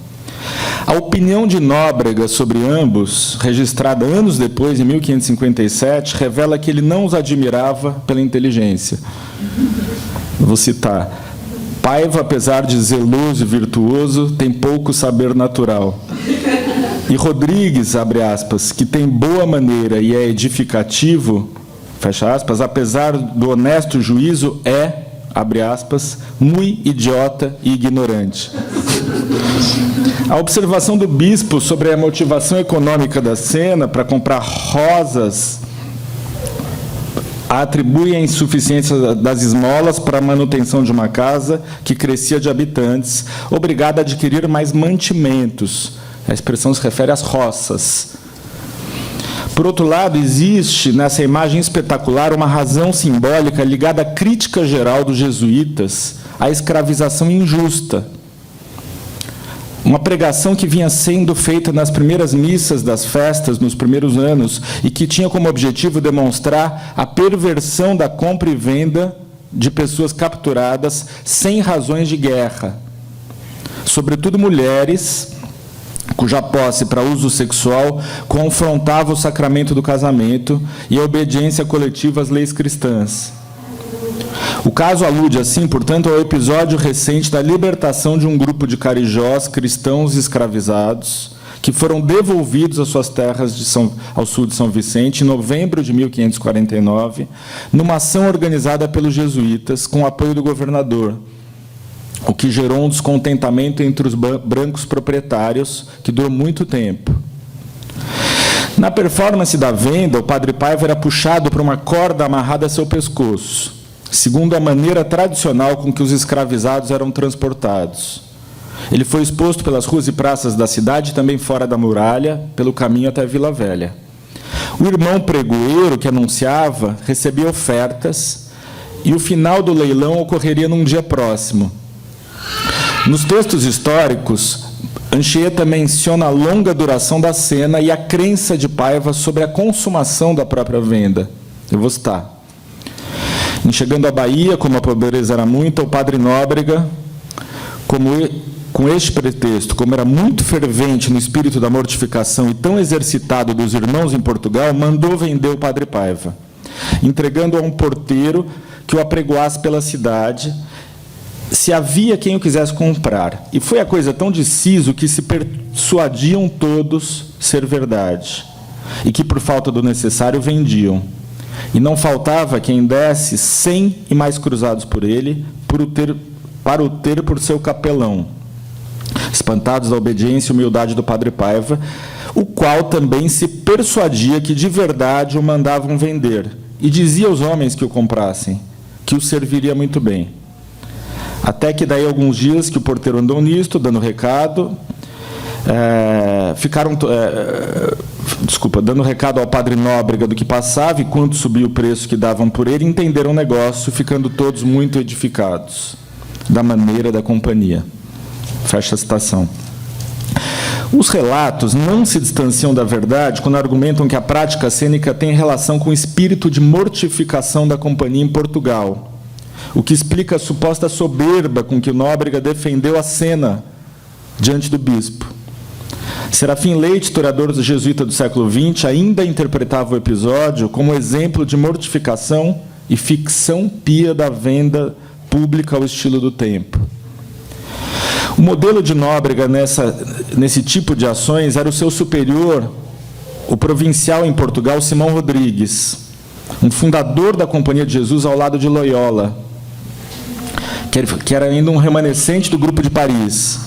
A opinião de Nóbrega sobre ambos, registrada anos depois, em 1557, revela que ele não os admirava pela inteligência. Vou citar: Paiva, apesar de zeloso e virtuoso, tem pouco saber natural. E Rodrigues, abre aspas, que tem boa maneira e é edificativo, fecha aspas, apesar do honesto juízo, abre aspas, muito idiota e ignorante. A observação do bispo sobre a motivação econômica da cena para comprar rosas atribui a insuficiência das esmolas para a manutenção de uma casa que crescia de habitantes, obrigada a adquirir mais mantimentos. A expressão se refere às roças. Por outro lado, existe nessa imagem espetacular uma razão simbólica ligada à crítica geral dos jesuítas à escravização injusta. Uma pregação que vinha sendo feita nas primeiras missas das festas, nos primeiros anos, e que tinha como objetivo demonstrar a perversão da compra e venda de pessoas capturadas sem razões de guerra. Sobretudo mulheres, cuja posse para uso sexual confrontava o sacramento do casamento e a obediência coletiva às leis cristãs. O caso alude, assim, portanto, ao episódio recente da libertação de um grupo de carijós cristãos escravizados que foram devolvidos às suas terras ao sul de São Vicente em novembro de 1549, numa ação organizada pelos jesuítas com o apoio do governador, o que gerou um descontentamento entre os brancos proprietários, que durou muito tempo. Na performance da venda, o padre Paiva era puxado por uma corda amarrada a seu pescoço, segundo a maneira tradicional com que os escravizados eram transportados. Ele foi exposto pelas ruas e praças da cidade, também fora da muralha, pelo caminho até Vila Velha. O irmão pregoeiro, que anunciava, recebia ofertas, e o final do leilão ocorreria num dia próximo. Nos textos históricos, Anchieta menciona a longa duração da cena e a crença de Paiva sobre a consumação da própria venda. Eu vou citar. Em chegando à Bahia, como a pobreza era muita, o padre Nóbrega, com este pretexto, como era muito fervente no espírito da mortificação e tão exercitado dos irmãos em Portugal, mandou vender o padre Paiva, entregando a um porteiro que o apregoasse pela cidade, se havia quem o quisesse comprar. E foi a coisa tão de siso que se persuadiam todos ser verdade, e que, por falta do necessário, vendiam. E não faltava quem desse 100 e mais cruzados por ele, para o ter por seu capelão, espantados da obediência e humildade do padre Paiva, o qual também se persuadia que de verdade o mandavam vender, e dizia aos homens que o comprassem, que o serviria muito bem. Até que daí alguns dias que o porteiro andou nisto, dando recado, dando recado ao padre Nóbrega do que passava e quanto subia o preço que davam por ele, entenderam o negócio, ficando todos muito edificados da maneira da companhia. Fecha a citação. Os relatos não se distanciam da verdade quando argumentam que a prática cênica tem relação com o espírito de mortificação da companhia em Portugal, o que explica a suposta soberba com que o Nóbrega defendeu a cena diante do bispo. Serafim Leite, historiador jesuíta do século XX, ainda interpretava o episódio como exemplo de mortificação e ficção pia da venda pública ao estilo do tempo. O modelo de Nóbrega nesse tipo de ações era o seu superior, o provincial em Portugal, Simão Rodrigues, um fundador da Companhia de Jesus ao lado de Loyola, que era ainda um remanescente do Grupo de Paris.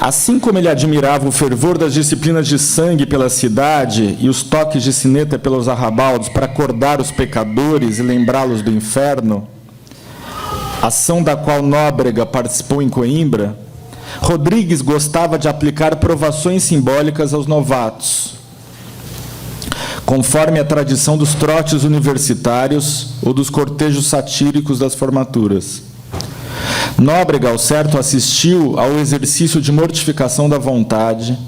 Assim como ele admirava o fervor das disciplinas de sangue pela cidade e os toques de sineta pelos arrabaldos para acordar os pecadores e lembrá-los do inferno, ação da qual Nóbrega participou em Coimbra, Rodrigues gostava de aplicar provações simbólicas aos novatos, conforme a tradição dos trotes universitários ou dos cortejos satíricos das formaturas. Nóbrega, ao certo, assistiu ao exercício de mortificação da vontade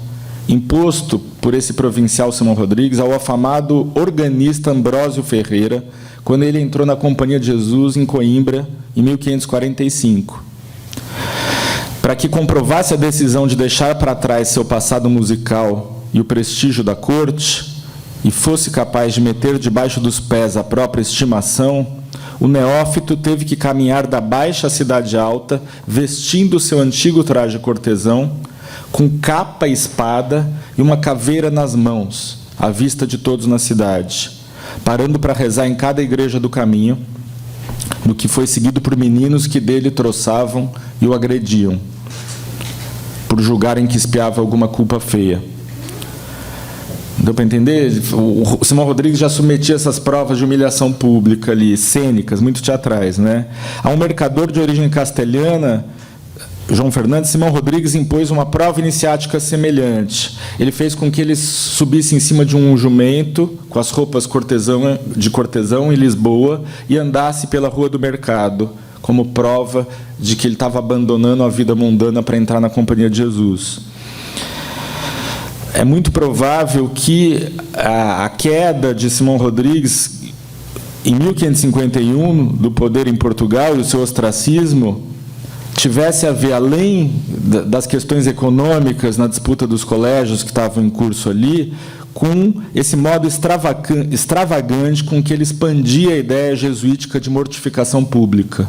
imposto por esse provincial Simão Rodrigues ao afamado organista Ambrósio Ferreira, quando ele entrou na Companhia de Jesus em Coimbra, em 1545. Para que comprovasse a decisão de deixar para trás seu passado musical e o prestígio da corte, e fosse capaz de meter debaixo dos pés a própria estimação, o neófito teve que caminhar da baixa à cidade alta, vestindo seu antigo traje cortesão, com capa e espada e uma caveira nas mãos, à vista de todos na cidade, parando para rezar em cada igreja do caminho, do que foi seguido por meninos que dele troçavam e o agrediam, por julgarem que espiava alguma culpa feia. Deu para entender? O Simão Rodrigues já submetia essas provas de humilhação pública ali, cênicas, muito teatrais, né? A um mercador de origem castelhana, João Fernandes, Simão Rodrigues impôs uma prova iniciática semelhante. Ele fez com que ele subisse em cima de um jumento, com as roupas de cortesão em Lisboa, e andasse pela rua do mercado, como prova de que ele estava abandonando a vida mundana para entrar na Companhia de Jesus. É muito provável que a queda de Simão Rodrigues, em 1551, do poder em Portugal e o seu ostracismo, tivesse a ver, além das questões econômicas na disputa dos colégios que estavam em curso ali, com esse modo extravagante com que ele expandia a ideia jesuítica de mortificação pública.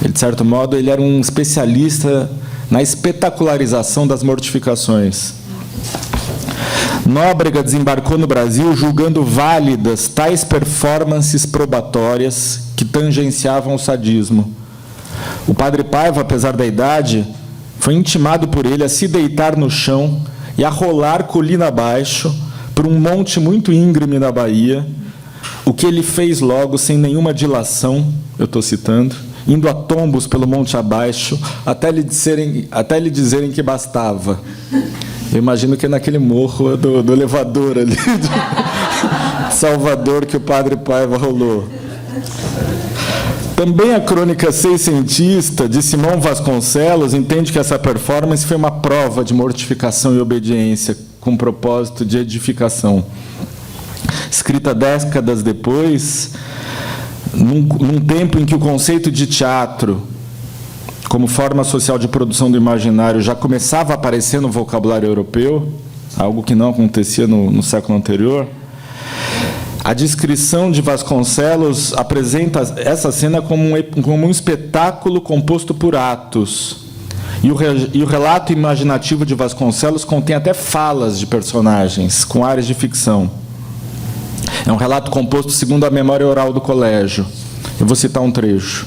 Ele, de certo modo, ele era um especialista na espetacularização das mortificações. Nóbrega desembarcou no Brasil julgando válidas tais performances probatórias que tangenciavam o sadismo. O padre Paiva, apesar da idade, foi intimado por ele a se deitar no chão e a rolar colina abaixo por um monte muito íngreme na Bahia, o que ele fez logo, sem nenhuma dilação, eu estou citando, indo a tombos pelo monte abaixo, até lhe dizerem que bastava. Eu imagino que é naquele morro do elevador ali, de Salvador, que o padre Paiva rolou. Também a crônica seiscentista de Simão Vasconcelos entende que essa performance foi uma prova de mortificação e obediência, com propósito de edificação. Escrita décadas depois, num tempo em que o conceito de teatro, como forma social de produção do imaginário, já começava a aparecer no vocabulário europeu, algo que não acontecia no século anterior, a descrição de Vasconcelos apresenta essa cena como um espetáculo composto por atos. E o relato imaginativo de Vasconcelos contém até falas de personagens, com áreas de ficção. É um relato composto segundo a memória oral do colégio. Eu vou citar um trecho.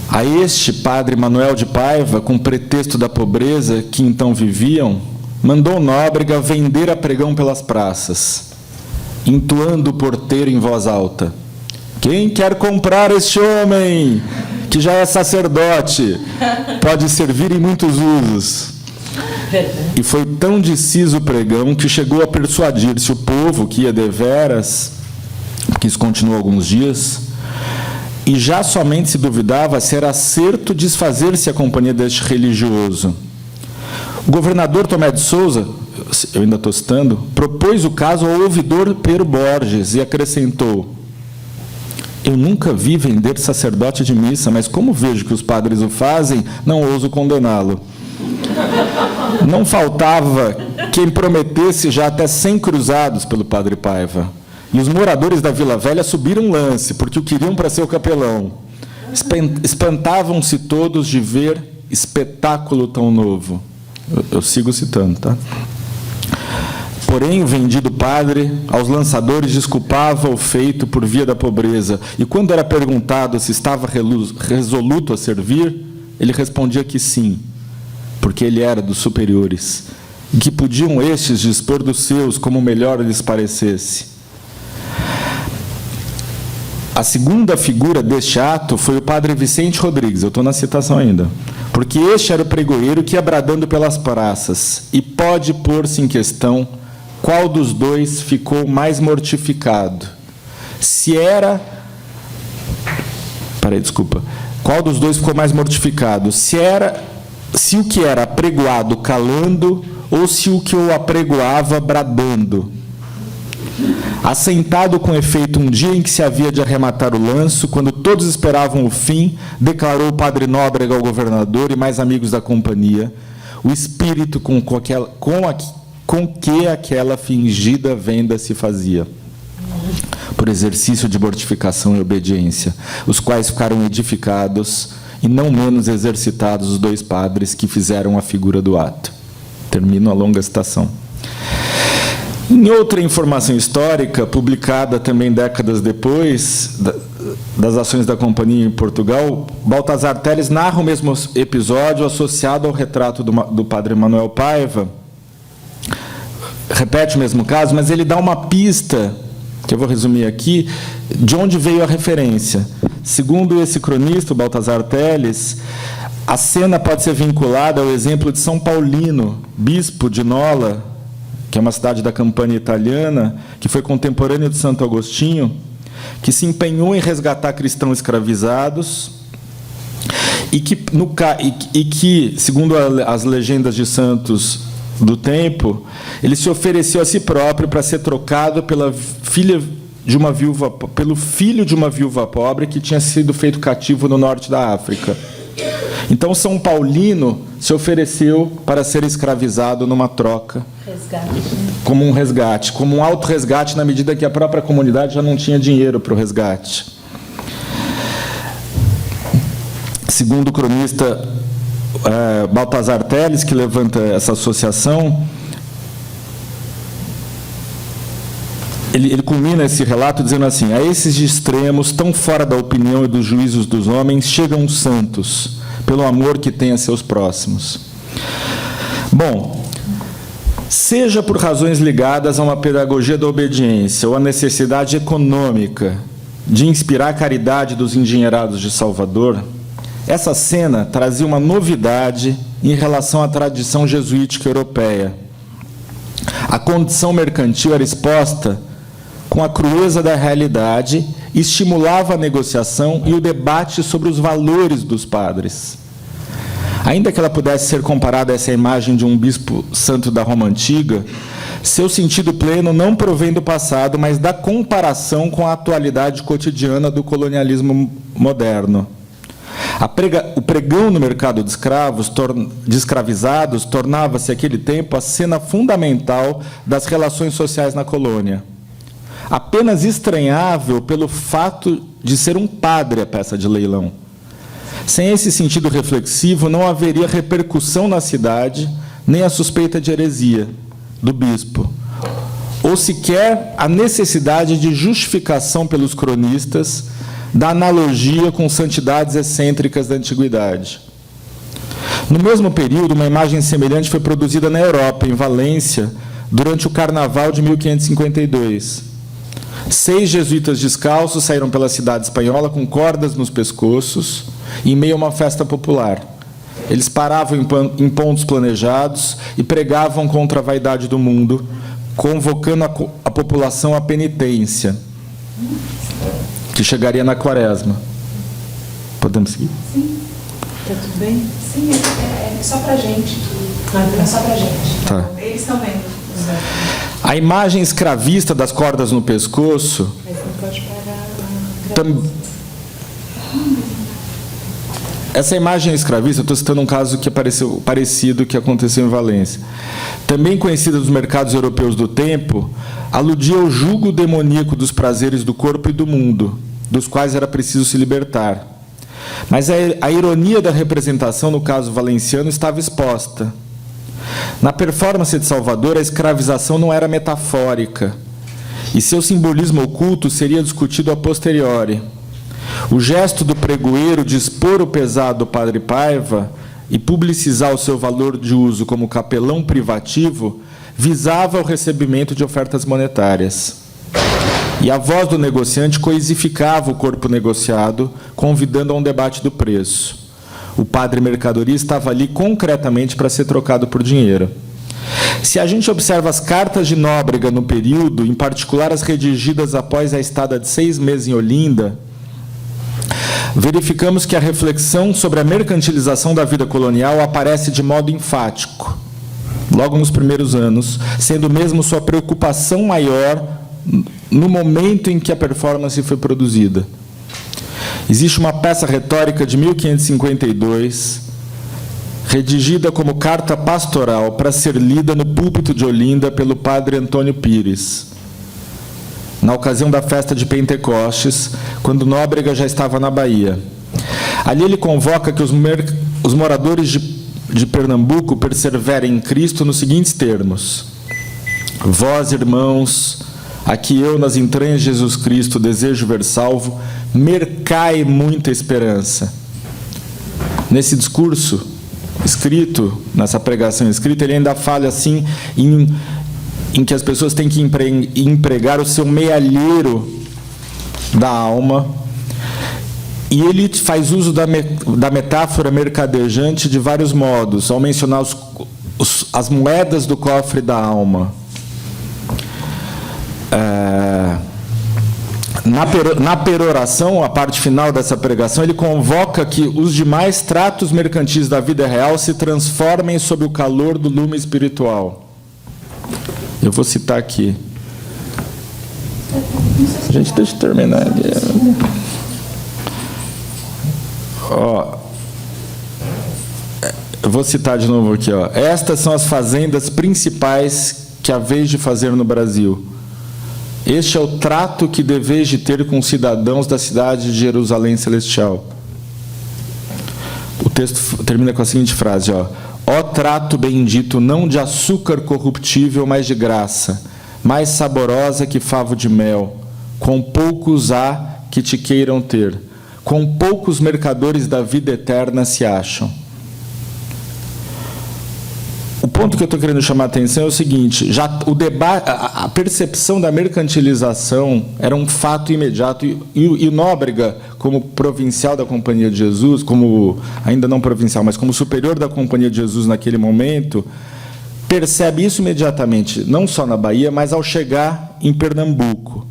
A este padre Manuel de Paiva, com pretexto da pobreza que então viviam, mandou Nóbrega vender a pregão pelas praças, entoando o porteiro em voz alta: quem quer comprar este homem, que já é sacerdote, pode servir em muitos usos. E foi tão deciso o pregão que chegou a persuadir-se o povo, que ia deveras, que isso continuou alguns dias, e já somente se duvidava se era certo desfazer-se a companhia deste religioso. O governador Tomé de Souza, eu ainda estou citando, propôs o caso ao ouvidor Pero Borges e acrescentou: eu nunca vi vender sacerdote de missa, mas como vejo que os padres o fazem, não ouso condená-lo. Não faltava quem prometesse já até 100 cruzados pelo padre Paiva. E os moradores da Vila Velha subiram um lance, porque o queriam para ser o capelão. Espantavam-se todos de ver espetáculo tão novo. Eu sigo citando, tá? Porém, o vendido padre, aos lançadores, desculpava o feito por via da pobreza, e quando era perguntado se estava resoluto a servir, ele respondia que sim, porque ele era dos superiores, e que podiam estes dispor dos seus como melhor lhes parecesse. A segunda figura deste ato foi o padre Vicente Rodrigues, eu estou na citação ainda, porque este era o pregoeiro que ia bradando pelas praças, e pode pôr-se em questão qual dos dois ficou mais mortificado. Se era... desculpa. Qual dos dois ficou mais mortificado? Se o que era apregoado calando ou se o que o apregoava bradando. Assentado com efeito um dia em que se havia de arrematar o lanço, quando todos esperavam o fim, declarou o padre Nóbrega ao governador e mais amigos da companhia, o espírito com que aquela fingida venda se fazia, por exercício de mortificação e obediência, os quais ficaram edificados e não menos exercitados os dois padres que fizeram a figura do ato. Termino a longa citação. Em outra informação histórica, publicada também décadas depois das ações da companhia em Portugal, Baltazar Telles narra o mesmo episódio associado ao retrato do padre Manuel Paiva. Repete o mesmo caso, mas ele dá uma pista, que eu vou resumir aqui, de onde veio a referência. Segundo esse cronista, o Baltazar Telles, a cena pode ser vinculada ao exemplo de São Paulino, bispo de Nola, que é uma cidade da Campania italiana, que foi contemporâneo de Santo Agostinho, que se empenhou em resgatar cristãos escravizados e que, segundo as legendas de santos do tempo, ele se ofereceu a si próprio para ser trocado pelo filho de uma viúva pobre que tinha sido feito cativo no norte da África. Então, São Paulino se ofereceu para ser escravizado numa troca, como um resgate, como um auto-resgate, na medida que a própria comunidade já não tinha dinheiro para o resgate. Segundo o cronista Baltazar Telles, que levanta essa associação, ele culmina esse relato dizendo assim: a esses extremos, tão fora da opinião e dos juízos dos homens, chegam os santos, pelo amor que têm a seus próximos. Bom, seja por razões ligadas a uma pedagogia da obediência ou a necessidade econômica de inspirar a caridade dos endinheirados de Salvador, essa cena trazia uma novidade em relação à tradição jesuítica europeia. A condição mercantil era exposta com a crueza da realidade, estimulava a negociação e o debate sobre os valores dos padres. Ainda que ela pudesse ser comparada a essa imagem de um bispo santo da Roma antiga, seu sentido pleno não provém do passado, mas da comparação com a atualidade cotidiana do colonialismo moderno. O pregão no mercado de escravizados tornava-se, naquele tempo, a cena fundamental das relações sociais na colônia. Apenas estranhável pelo fato de ser um padre a peça de leilão. Sem esse sentido reflexivo, não haveria repercussão na cidade, nem a suspeita de heresia do bispo, ou sequer a necessidade de justificação pelos cronistas da analogia com santidades excêntricas da antiguidade. No mesmo período, uma imagem semelhante foi produzida na Europa, em Valência, durante o Carnaval de 1552. 6 jesuítas descalços saíram pela cidade espanhola com cordas nos pescoços, em meio a uma festa popular. Eles paravam em pontos planejados e pregavam contra a vaidade do mundo, convocando a população à penitência, que chegaria na Quaresma. Podemos seguir? Sim. Está tudo bem? Sim, é só para a gente. É só para a gente. Tá. Eles estão vendo. A imagem escravista das cordas no pescoço... Mas não pode parar. Essa imagem escravista, eu estou citando um caso que apareceu parecido que aconteceu em Valência. Também conhecida dos mercados europeus do tempo, aludia ao jugo demoníaco dos prazeres do corpo e do mundo, dos quais era preciso se libertar. Mas a ironia da representação, no caso valenciano, estava exposta. Na performance de Salvador, a escravização não era metafórica, e seu simbolismo oculto seria discutido a posteriori. O gesto do pregoeiro de expor o pesado do padre Paiva e publicizar o seu valor de uso como capelão privativo visava o recebimento de ofertas monetárias. E a voz do negociante coisificava o corpo negociado, convidando a um debate do preço. O padre mercadoria estava ali concretamente para ser trocado por dinheiro. Se a gente observa as cartas de Nóbrega no período, em particular as redigidas após a estada de 6 meses em Olinda, verificamos que a reflexão sobre a mercantilização da vida colonial aparece de modo enfático, logo nos primeiros anos, sendo mesmo sua preocupação maior no momento em que a performance foi produzida. Existe uma peça retórica de 1552, redigida como carta pastoral para ser lida no púlpito de Olinda pelo padre Antônio Pires, na ocasião da festa de Pentecostes, quando Nóbrega já estava na Bahia. Ali ele convoca que os moradores de Pernambuco perseverem em Cristo nos seguintes termos: vós, irmãos, a que eu nas entranhas de Jesus Cristo desejo ver salvo, mercai muita esperança. Nesse discurso escrito, nessa pregação escrita, ele ainda fala assim em que as pessoas têm que empregar o seu mealheiro da alma, e ele faz uso da metáfora mercadejante de vários modos, ao mencionar as moedas do cofre da alma. Na peroração, a parte final dessa pregação, ele convoca que os demais tratos mercantis da vida real se transformem sob o calor do lume espiritual. Eu vou citar aqui. Gente, deixa eu terminar aqui. Eu vou citar de novo aqui. Estas são as fazendas principais que haveis de fazer no Brasil. Este é o trato que deveis de ter com os cidadãos da cidade de Jerusalém Celestial. O texto termina com a seguinte frase: ó trato bendito, não de açúcar corruptível, mas de graça, mais saborosa que favo de mel, com poucos há que te queiram ter, com poucos mercadores da vida eterna se acham. O ponto que eu estou querendo chamar a atenção é o seguinte: já o debate, a percepção da mercantilização era um fato imediato, e Nóbrega, como provincial da Companhia de Jesus, como ainda não provincial, mas como superior da Companhia de Jesus naquele momento, percebe isso imediatamente, não só na Bahia, mas ao chegar em Pernambuco.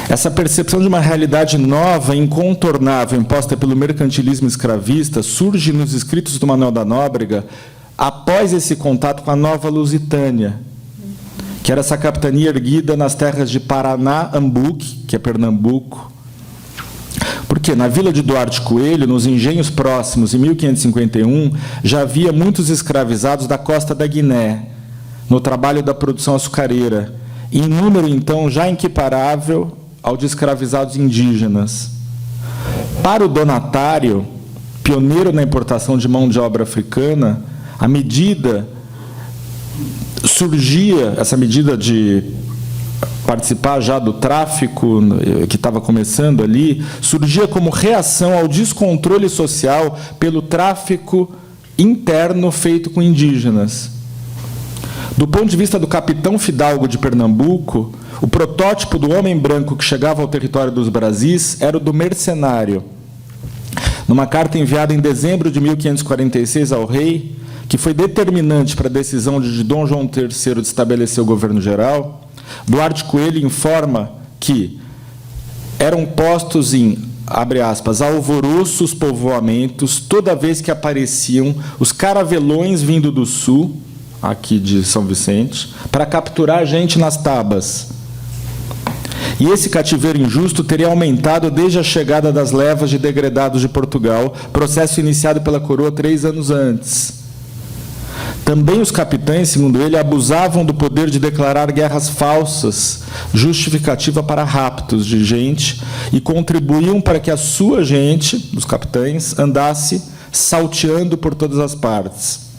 Essa percepção de uma realidade nova, incontornável, imposta pelo mercantilismo escravista, surge nos escritos do Manuel da Nóbrega após esse contato com a Nova Lusitânia, que era essa capitania erguida nas terras de Paraná-Ambuque, que é Pernambuco. Porque na vila de Duarte Coelho, nos engenhos próximos, em 1551, já havia muitos escravizados da costa da Guiné, no trabalho da produção açucareira, em número, então, já equiparável ao de escravizados indígenas. Para o donatário, pioneiro na importação de mão de obra africana, a medida surgia, essa medida de participar já do tráfico que estava começando ali, surgia como reação ao descontrole social pelo tráfico interno feito com indígenas. Do ponto de vista do capitão fidalgo de Pernambuco, o protótipo do homem branco que chegava ao território dos Brasis era o do mercenário. Numa carta enviada em dezembro de 1546 ao rei, que foi determinante para a decisão de Dom João III de estabelecer o governo geral, Duarte Coelho informa que eram postos em, abre aspas, alvoroço os povoamentos toda vez que apareciam os caravelões vindo do sul, aqui de São Vicente, para capturar a gente nas tabas. E esse cativeiro injusto teria aumentado desde a chegada das levas de degredados de Portugal, processo iniciado pela coroa 3 anos antes. Também os capitães, segundo ele, abusavam do poder de declarar guerras falsas, justificativa para raptos de gente, e contribuíam para que a sua gente, os capitães, andasse salteando por todas as partes.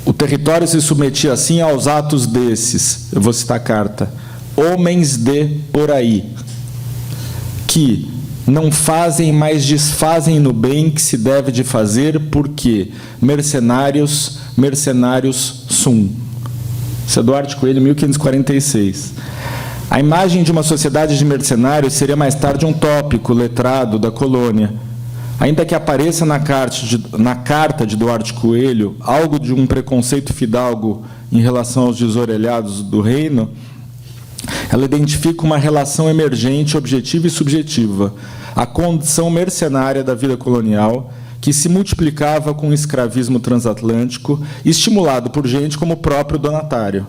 O território se submetia assim aos atos desses, eu vou citar a carta, homens de por aí, que não fazem, mas desfazem no bem que se deve de fazer, porque mercenários sum. Isso é Duarte Coelho, 1546. A imagem de uma sociedade de mercenários seria mais tarde um tópico letrado da colônia. Ainda que apareça na carta de Duarte Coelho algo de um preconceito fidalgo em relação aos desorelhados do reino, ela identifica uma relação emergente, objetiva e subjetiva. a condição mercenária da vida colonial, que se multiplicava com o escravismo transatlântico, estimulado por gente como o próprio donatário.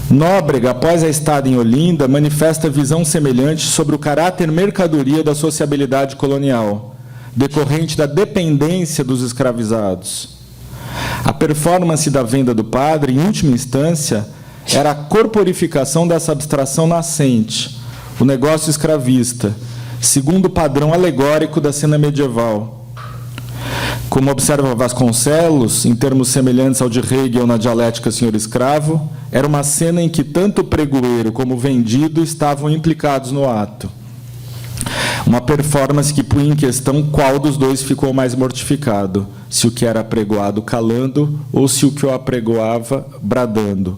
Nóbrega, após a estada em Olinda, manifesta visão semelhante sobre o caráter mercadoria da sociabilidade colonial, decorrente da dependência dos escravizados. A performance da venda do padre, em última instância, era a corporificação dessa abstração nascente, o negócio escravista, segundo o padrão alegórico da cena medieval. Como observa Vasconcelos, em termos semelhantes ao de Hegel na dialética senhor-escravo, era uma cena em que tanto o pregoeiro como o vendido estavam implicados no ato. Uma performance que punha em questão qual dos dois ficou mais mortificado, se o que era apregoado calando ou se o que o apregoava bradando.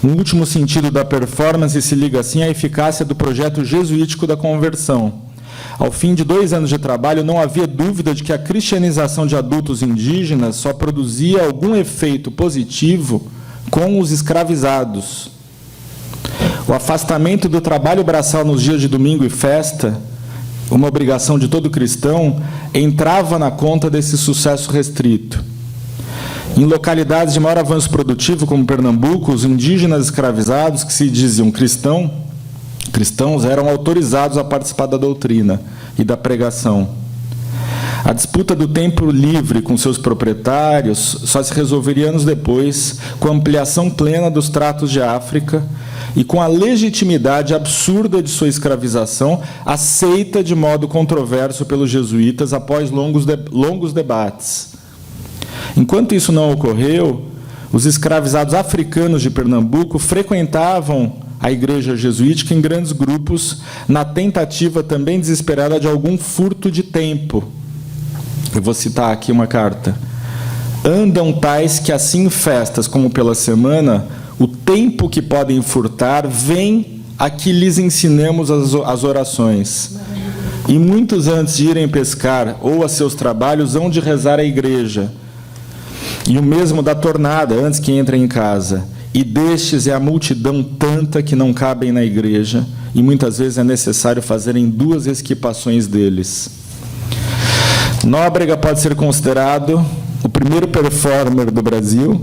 Um último sentido da performance se liga assim à eficácia do projeto jesuítico da conversão. Ao fim de 2 anos de trabalho, não havia dúvida de que a cristianização de adultos indígenas só produzia algum efeito positivo com os escravizados. O afastamento do trabalho braçal nos dias de domingo e festa, uma obrigação de todo cristão, entrava na conta desse sucesso restrito. Em localidades de maior avanço produtivo, como Pernambuco, os indígenas escravizados, que se diziam cristãos, eram autorizados a participar da doutrina e da pregação. A disputa do tempo livre com seus proprietários só se resolveria anos depois, com a ampliação plena dos tratos de África e com a legitimidade absurda de sua escravização, aceita de modo controverso pelos jesuítas após longos debates. Enquanto isso não ocorreu, os escravizados africanos de Pernambuco frequentavam a igreja jesuítica em grandes grupos, na tentativa também desesperada de algum furto de tempo. Eu vou citar aqui uma carta. Andam tais que assim em festas como pela semana, o tempo que podem furtar vem a que lhes ensinemos as orações. E muitos antes de irem pescar ou a seus trabalhos hão de rezar à igreja. E o mesmo da tornada, antes que entrem em casa. E destes é a multidão tanta que não cabem na igreja, e muitas vezes é necessário fazerem 2 esquipações deles. Nóbrega pode ser considerado o primeiro performer do Brasil,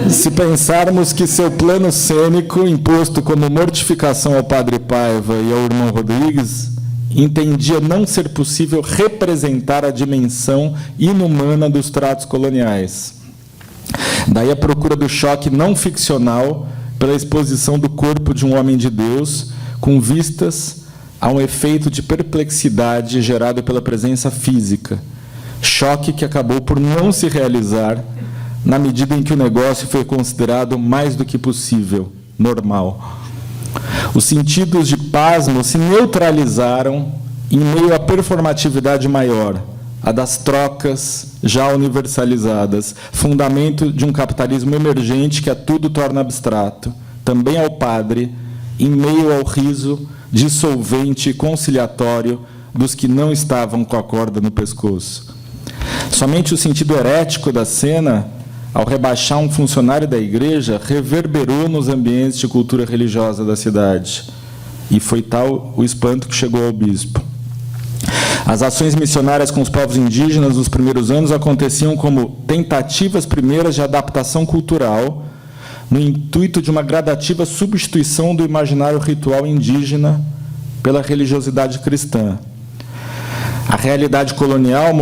se pensarmos que seu plano cênico, imposto como mortificação ao padre Paiva e ao irmão Rodrigues, entendia não ser possível representar a dimensão inumana dos tratos coloniais. Daí a procura do choque não ficcional pela exposição do corpo de um homem de Deus, com vistas a um efeito de perplexidade gerado pela presença física. Choque que acabou por não se realizar na medida em que o negócio foi considerado mais do que possível, normal. Os sentidos de pasmo se neutralizaram em meio à performatividade maior, a das trocas já universalizadas, fundamento de um capitalismo emergente que a tudo torna abstrato, também ao padre, em meio ao riso dissolvente e conciliatório dos que não estavam com a corda no pescoço. Somente o sentido herético da cena, ao rebaixar um funcionário da igreja, reverberou nos ambientes de cultura religiosa da cidade. E foi tal o espanto que chegou ao bispo. As ações missionárias com os povos indígenas nos primeiros anos aconteciam como tentativas primeiras de adaptação cultural, no intuito de uma gradativa substituição do imaginário ritual indígena pela religiosidade cristã. A realidade colonial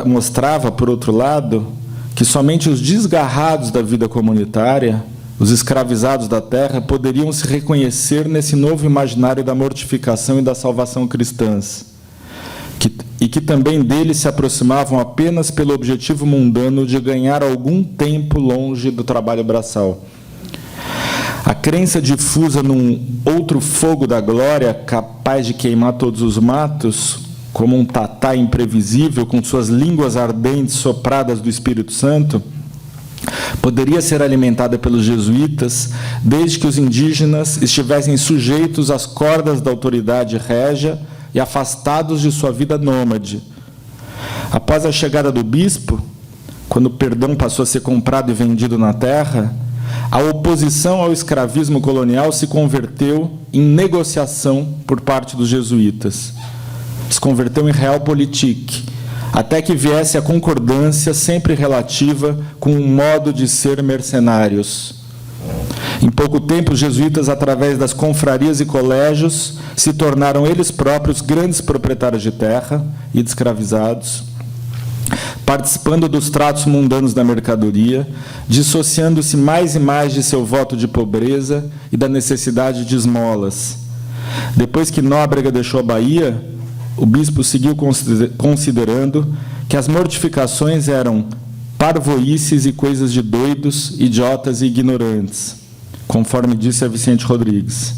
mostrava, por outro lado, que somente os desgarrados da vida comunitária, os escravizados da terra, poderiam se reconhecer nesse novo imaginário da mortificação e da salvação cristãs, e que também deles se aproximavam apenas pelo objetivo mundano de ganhar algum tempo longe do trabalho braçal. A crença difusa num outro fogo da glória, capaz de queimar todos os matos, como um tatá imprevisível, com suas línguas ardentes sopradas do Espírito Santo, poderia ser alimentada pelos jesuítas, desde que os indígenas estivessem sujeitos às cordas da autoridade régia e afastados de sua vida nômade. Após a chegada do bispo, quando o perdão passou a ser comprado e vendido na terra, a oposição ao escravismo colonial se converteu em negociação por parte dos jesuítas. converteu em realpolitik, até que viesse a concordância sempre relativa com o modo de ser mercenários. Em pouco tempo, os jesuítas, através das confrarias e colégios, se tornaram eles próprios grandes proprietários de terra e de escravizados, participando dos tratos mundanos da mercadoria, dissociando-se mais e mais de seu voto de pobreza e da necessidade de esmolas. Depois que Nóbrega deixou a Bahia, o bispo seguiu considerando que as mortificações eram parvoíces e coisas de doidos, idiotas e ignorantes, conforme disse a Vicente Rodrigues.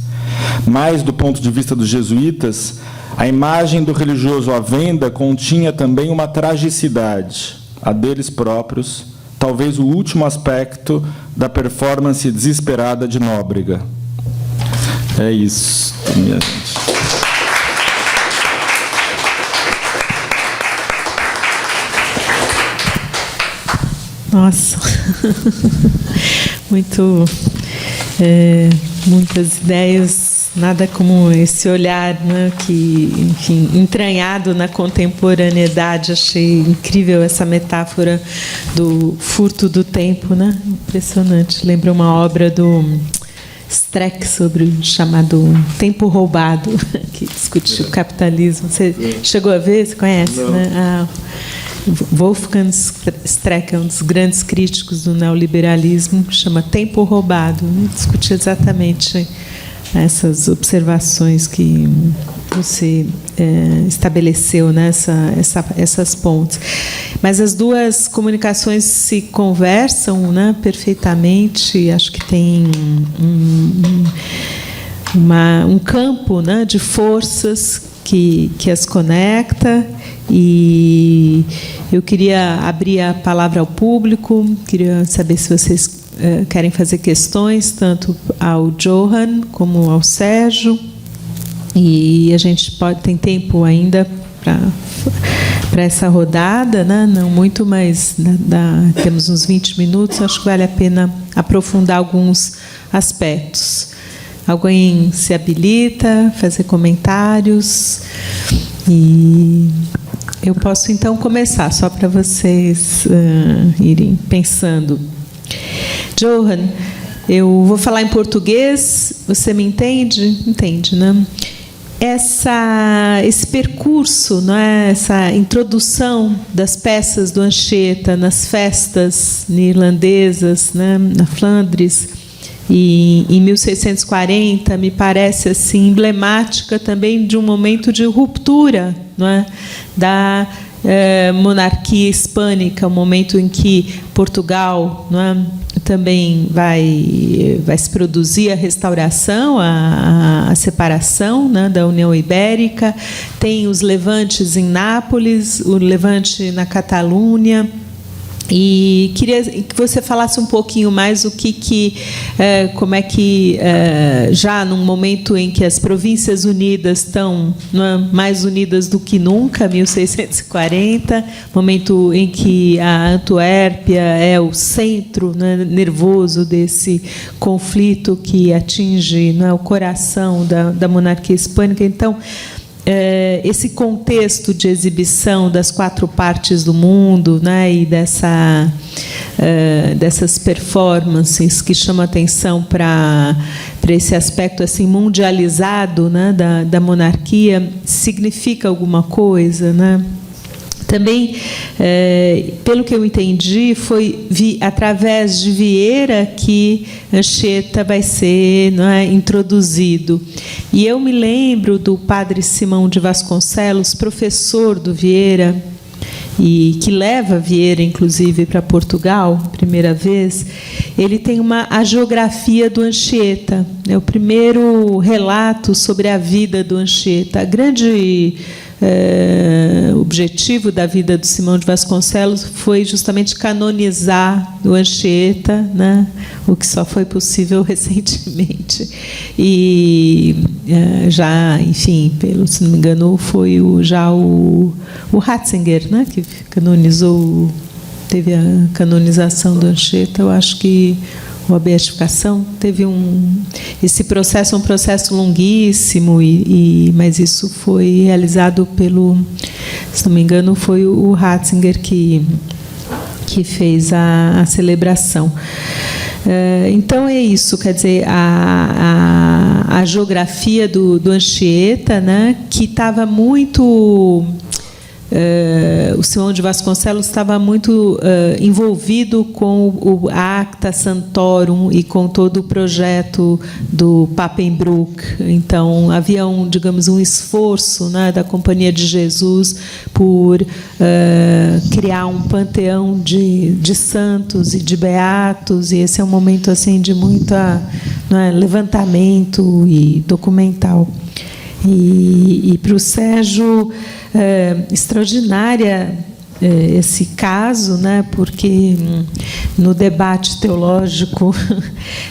Mas, do ponto de vista dos jesuítas, a imagem do religioso à venda continha também uma tragicidade, a deles próprios, talvez o último aspecto da performance desesperada de Nóbrega. É isso, minha gente. Nossa, muitas ideias, nada como esse olhar, né, que, enfim, entranhado na contemporaneidade. Achei incrível essa metáfora do furto do tempo, né? Impressionante. Lembra uma obra do Streck sobre o chamado tempo roubado, que discute o capitalismo. Você chegou a ver? Você conhece? Não. Né? Wolfgang Streck é um dos grandes críticos do neoliberalismo, chama Tempo Roubado, né? Discute exatamente essas observações que você estabeleceu, né? Essas pontes. Mas as duas comunicações se conversam, né, perfeitamente. Acho que tem um campo, né, de forças que as conecta. E eu queria abrir a palavra ao público, queria saber se vocês querem fazer questões, tanto ao Johan como ao Sérgio. E a gente tem tempo ainda para essa rodada, né? Não muito, mas temos uns 20 minutos, acho que vale a pena aprofundar alguns aspectos. Alguém se habilita a fazer comentários? E eu posso, então, começar, só para vocês irem pensando. Johan, eu vou falar em português, você me entende? Entende, né? Esse percurso, né, essa introdução das peças do Anchieta nas festas neerlandesas, né, na Flandres, e em 1640, me parece assim emblemática também de um momento de ruptura, não é, da monarquia hispânica, um momento em que Portugal, não é, também vai se produzir a restauração, a separação, né, da União Ibérica. Tem os levantes em Nápoles, o levante na Catalunha. E queria que você falasse um pouquinho mais como é que já num momento em que as Províncias Unidas estão, né, mais unidas do que nunca, 1640, momento em que a Antuérpia é o centro, né, nervoso desse conflito que atinge, né, o coração da monarquia hispânica. Então, esse contexto de exibição das 4 partes do mundo, né, e dessas performances que chamam a atenção para esse aspecto assim mundializado, né, da monarquia, significa alguma coisa, né? Também, pelo que eu entendi, foi através de Vieira que Anchieta vai ser, não é, introduzido. E eu me lembro do padre Simão de Vasconcelos, professor do Vieira, e que leva Vieira, inclusive, para Portugal, primeira vez. Ele tem a geografia do Anchieta, é o primeiro relato sobre a vida do Anchieta. A grande objetivo da vida do Simão de Vasconcelos foi justamente canonizar o Anchieta, né, o que só foi possível recentemente. E já, enfim, se não me engano, foi o Ratzinger, né, que canonizou, teve a canonização do Anchieta. Eu acho que ou a beatificação. Teve esse processo, um processo longuíssimo, mas isso foi realizado pelo, se não me engano, foi o Ratzinger que fez a celebração. Então é isso, quer dizer, a geografia do Anchieta, né, que estava muito... o Simão de Vasconcelos estava muito envolvido com o Acta Santorum e com todo o projeto do Papenbroek. Então, havia digamos, um esforço, né, da Companhia de Jesus por criar um panteão de santos e de beatos, e esse é um momento assim, de muito levantamento e documental. E para o Sérgio, extraordinária esse caso, né, porque no debate teológico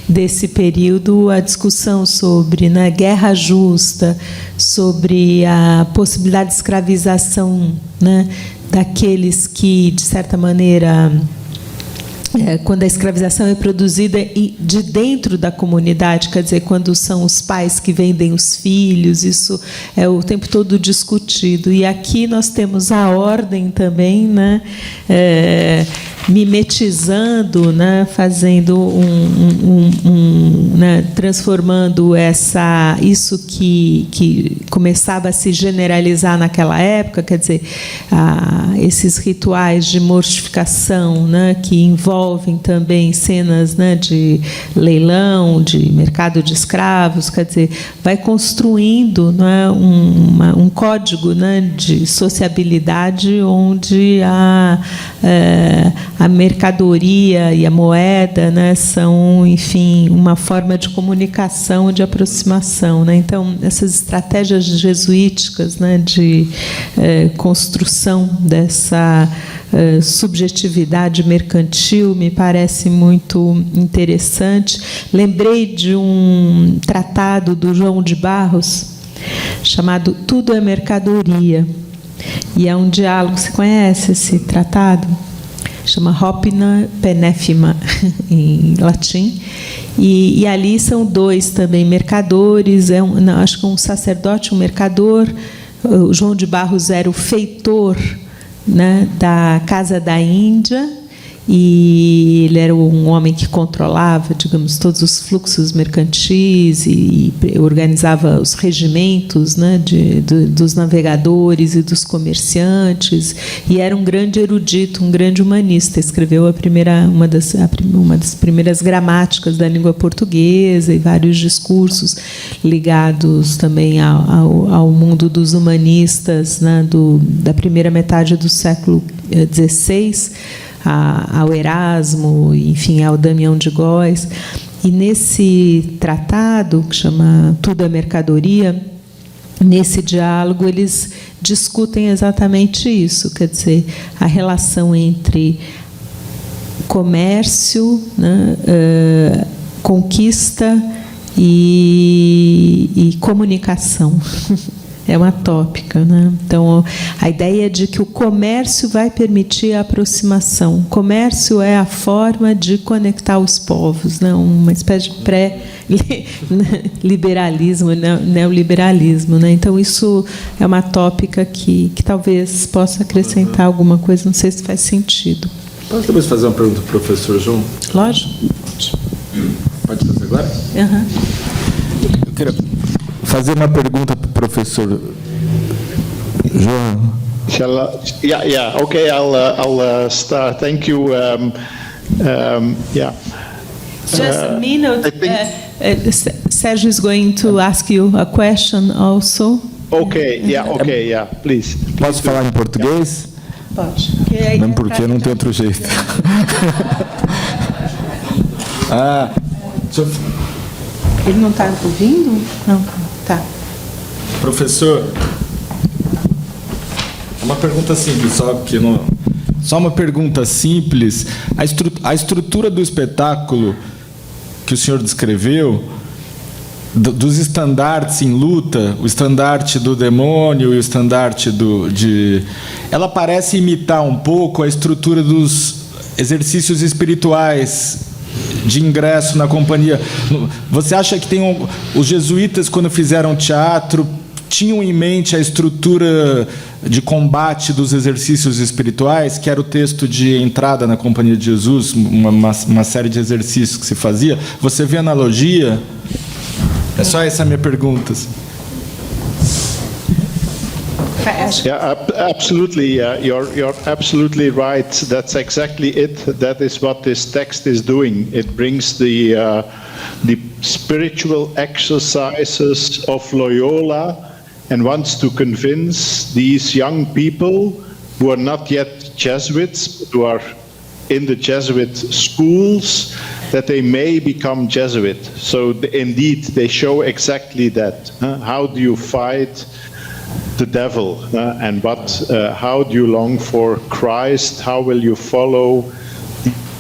desse período, a discussão sobre, né, guerra justa, sobre a possibilidade de escravização, né, daqueles que, de certa maneira, quando a escravização é produzida de dentro da comunidade, quer dizer, quando são os pais que vendem os filhos, isso é o tempo todo discutido. E aqui nós temos a ordem também, né, mimetizando, né, fazendo né, transformando isso que começava a se generalizar naquela época, quer dizer, esses rituais de mortificação, né, que envolvem também cenas, né, de leilão, de mercado de escravos, quer dizer, vai construindo, né, um código, né, de sociabilidade onde a mercadoria e a moeda, né, são, enfim, uma forma de comunicação, de aproximação, né? Então, essas estratégias jesuíticas, né, de construção dessa subjetividade mercantil me parece muito interessante. Lembrei de um tratado do João de Barros chamado Tudo é Mercadoria, e é um diálogo. Você conhece esse tratado? Chama Hopina Penefima, em latim. E ali são dois também mercadores, acho que um sacerdote, um mercador. O João de Barros era o feitor, né, da Casa da Índia, e ele era um homem que controlava, digamos, todos os fluxos mercantis e organizava os regimentos, né, dos navegadores e dos comerciantes, e era um grande erudito, um grande humanista. Escreveu uma das primeiras gramáticas da língua portuguesa e vários discursos ligados também ao mundo dos humanistas, né, da primeira metade do século XVI, ao Erasmo, enfim, ao Damião de Góes. E nesse tratado, que chama Tudo é Mercadoria, nesse diálogo eles discutem exatamente isso, quer dizer, a relação entre comércio, né, conquista e comunicação. É uma tópica, né? Então, a ideia de que o comércio vai permitir a aproximação. O comércio é a forma de conectar os povos, né? Uma espécie de pré-liberalismo, neoliberalismo, né? Então, isso é uma tópica que talvez possa acrescentar alguma coisa, não sei se faz sentido. Posso talvez fazer uma pergunta para o professor João? Lógico. Pode fazer agora? Uhum. Eu queria fazer uma pergunta para o professor João. Yeah. Okay, I'll start. Thank you. Yeah. Just a minute. Sergio is going to ask you a question also. Okay. Yeah. Please. Posso falar em português? Pode. Não, porque não tem outro jeito. Ele não está ouvindo? Não. Tá. Professor, uma pergunta simples, só uma pergunta simples. A estrutura do espetáculo que o senhor descreveu, dos estandartes em luta, o estandarte do demônio e o estandarte ela parece imitar um pouco a estrutura dos exercícios espirituais de ingresso na companhia. Você acha que os jesuítas, quando fizeram teatro, tinham em mente a estrutura de combate dos exercícios espirituais, que era o texto de entrada na Companhia de Jesus, uma série de exercícios que se fazia? Você vê analogia? É só essa a minha pergunta. Yeah, absolutely. You're absolutely right. That's exactly it. That is what this text is doing. It brings the spiritual exercises of Loyola and wants to convince these young people who are not yet Jesuits, but who are in the Jesuit schools, that they may become Jesuit. So indeed, they show exactly that. How do you fight the devil, and how do you long for Christ? How will you follow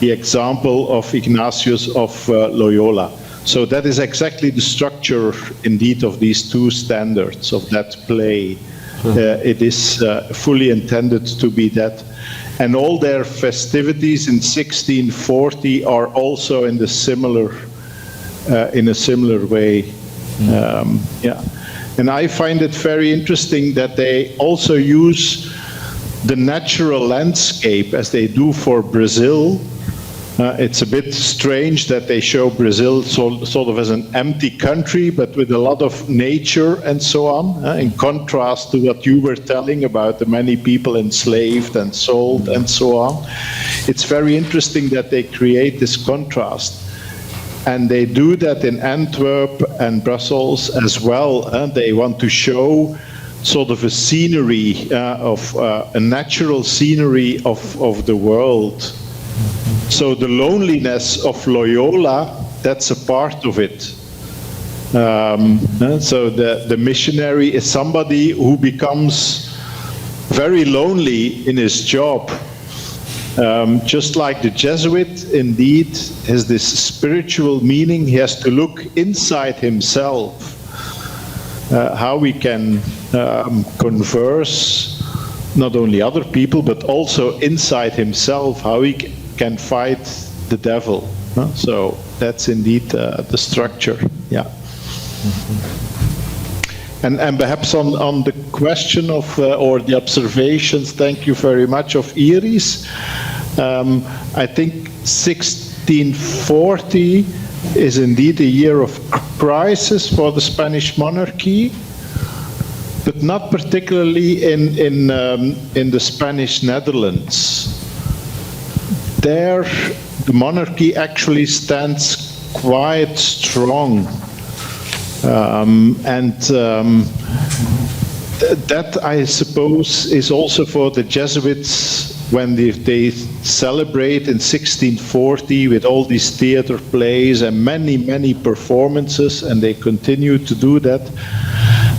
the example of Ignatius of Loyola? So that is exactly the structure, indeed, of these two standards of that play. It is fully intended to be that. And all their festivities in 1640 are also in a similar way. Yeah. And I find it very interesting that they also use the natural landscape as they do for Brazil. It's a bit strange that they show Brazil sort of as an empty country, but with a lot of nature and so on, in contrast to what you were telling about the many people enslaved and sold and so on. It's very interesting that they create this contrast. And they do that in Antwerp and Brussels as well. They want to show sort of a scenery a natural scenery of the world. So the loneliness of Loyola, that's a part of it. So the missionary is somebody who becomes very lonely in his job. Just like the Jesuit, indeed, has this spiritual meaning. He has to look inside himself, how we can converse, not only other people, but also inside himself, how he can fight the devil. So that's indeed the structure, yeah. And perhaps on the question of, or the observations, thank you very much, of Iris. I think 1640 is indeed a year of crisis for the Spanish monarchy, but not particularly in the Spanish Netherlands. There, the monarchy actually stands quite strong. That, I suppose, is also for the Jesuits when they celebrate in 1640 with all these theater plays and many performances, and they continue to do that.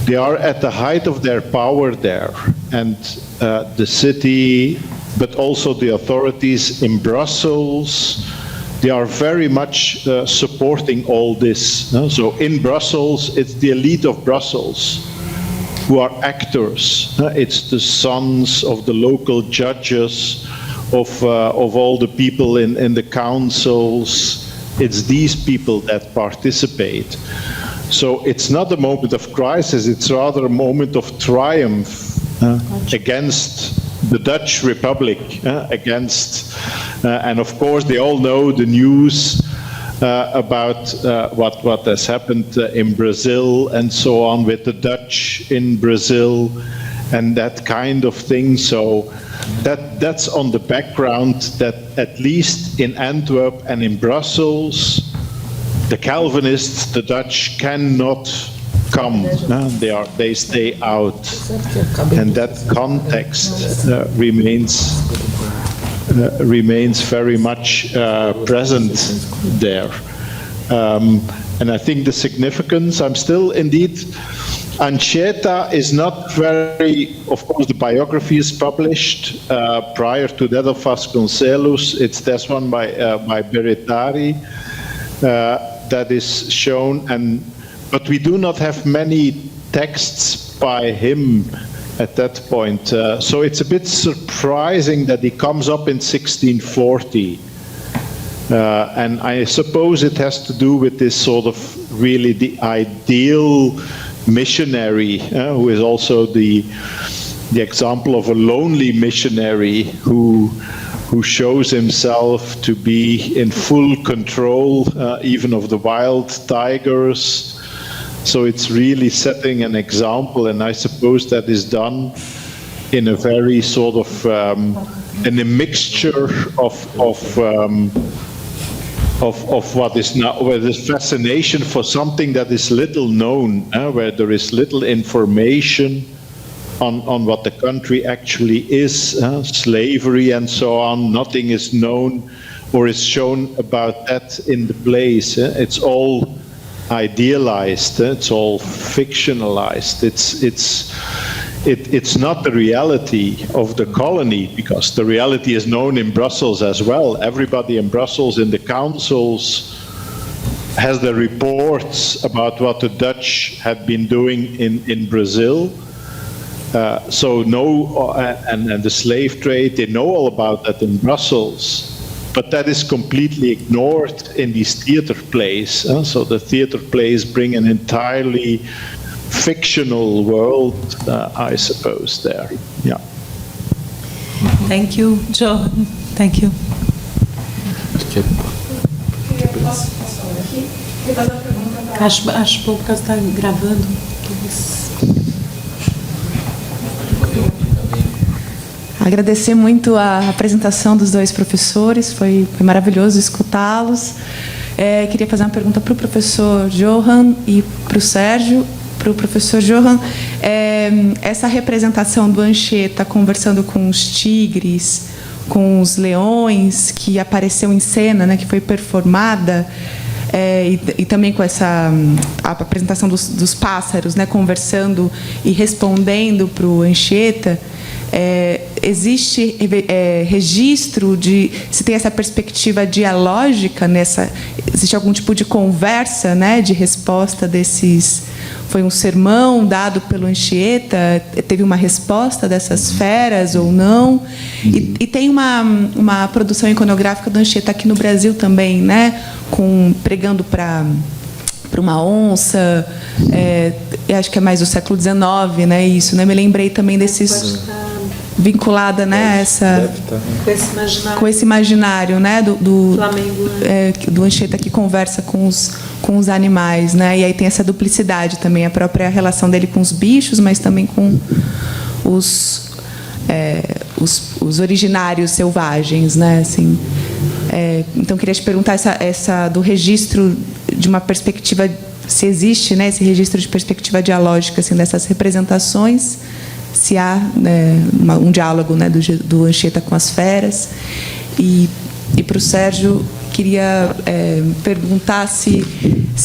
They are at the height of their power there, and the city, but also the authorities in Brussels, they are very much supporting all this. So in Brussels, it's the elite of Brussels who are actors. It's the sons of the local judges, of all the people in the councils. It's these people that participate. So it's not a moment of crisis, it's rather a moment of triumph against the Dutch Republic, and of course they all know the news about what has happened in Brazil and so on, with the Dutch in Brazil and that kind of thing. So that's on the background that at least in Antwerp and in Brussels, the Calvinists, the Dutch, cannot come. They stay out, and that context remains very much present there. And I think the significance, I'm still indeed, Anchieta is not very, of course the biography is published prior to that of Vasconcelos. It's this one by Beretari that is shown, but we do not have many texts by him at that point. So it's a bit surprising that he comes up in 1640. And I suppose it has to do with this sort of really the ideal missionary, who is also the example of a lonely missionary who shows himself to be in full control, even of the wild tigers. So it's really setting an example, and I suppose that is done in a very sort of in a mixture of what is now, where there's fascination for something that is little known, where there is little information on what the country actually is, slavery and so on. Nothing is known or is shown about that in the place. It's all idealized. It's all fictionalized. It's not the reality of the colony, because the reality is known in Brussels as well. Everybody in Brussels, in the councils, has the reports about what the Dutch had been doing in Brazil. And the slave trade, they know all about that in Brussels, but that is completely ignored in these theater plays. So the theater plays bring an entirely fictional world, I suppose, there. Yeah. Thank you, Joe. Thank you. Acho pouco que está gravando. Agradecer muito a apresentação dos dois professores, foi maravilhoso escutá-los. Queria fazer uma pergunta para o professor Johan e para o Sérgio. Para o professor Johan, essa representação do Anchieta conversando com os tigres, com os leões, que apareceu em cena, né, que foi performada, e também com a apresentação dos pássaros, né, conversando e respondendo para o Anchieta, existe registro de se tem essa perspectiva dialógica nessa, existe algum tipo de conversa, né, de resposta desses. Foi um sermão dado pelo Anchieta, teve uma resposta dessas feras ou não? E tem uma produção iconográfica do Anchieta aqui no Brasil também, né, pregando para uma onça, acho que é mais do século XIX, né, isso, né? Me lembrei também desses vinculada, né, com esse imaginário, né, do Anchieta que conversa com os animais, né, e aí tem essa duplicidade também, a própria relação dele com os bichos, mas também com os originários selvagens, né, assim. Então queria te perguntar essa do registro de uma perspectiva, se existe, né, esse registro de perspectiva dialógica, assim, dessas representações, se há, né, um diálogo, né, do Anchieta com as feras. E para o Sérgio, queria perguntar se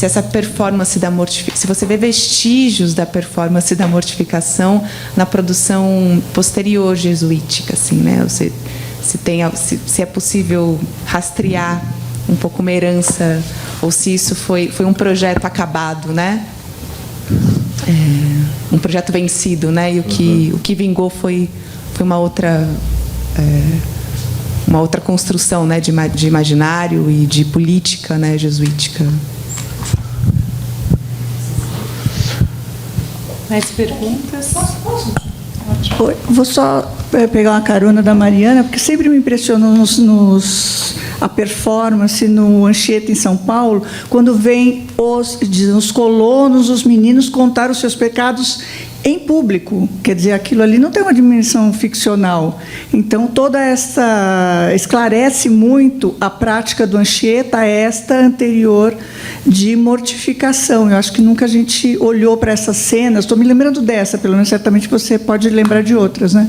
essa performance da mortificação, se você vê vestígios da performance da mortificação na produção posterior jesuítica, assim, né? Se é possível rastrear um pouco uma herança, ou se isso foi um projeto acabado, né? Um projeto vencido, né? E o que vingou foi uma outra construção, né, de imaginário e de política, né, jesuítica. Mais perguntas? Vou só pegar uma carona da Mariana, porque sempre me impressionou a performance no Anchieta em São Paulo, quando vem os colonos, os meninos contar os seus pecados em público. Quer dizer, aquilo ali não tem uma dimensão ficcional. Então, toda essa esclarece muito a prática do Anchieta a esta anterior de mortificação. Eu acho que nunca a gente olhou para essas cenas. Estou me lembrando dessa, pelo menos certamente você pode lembrar de outras, né?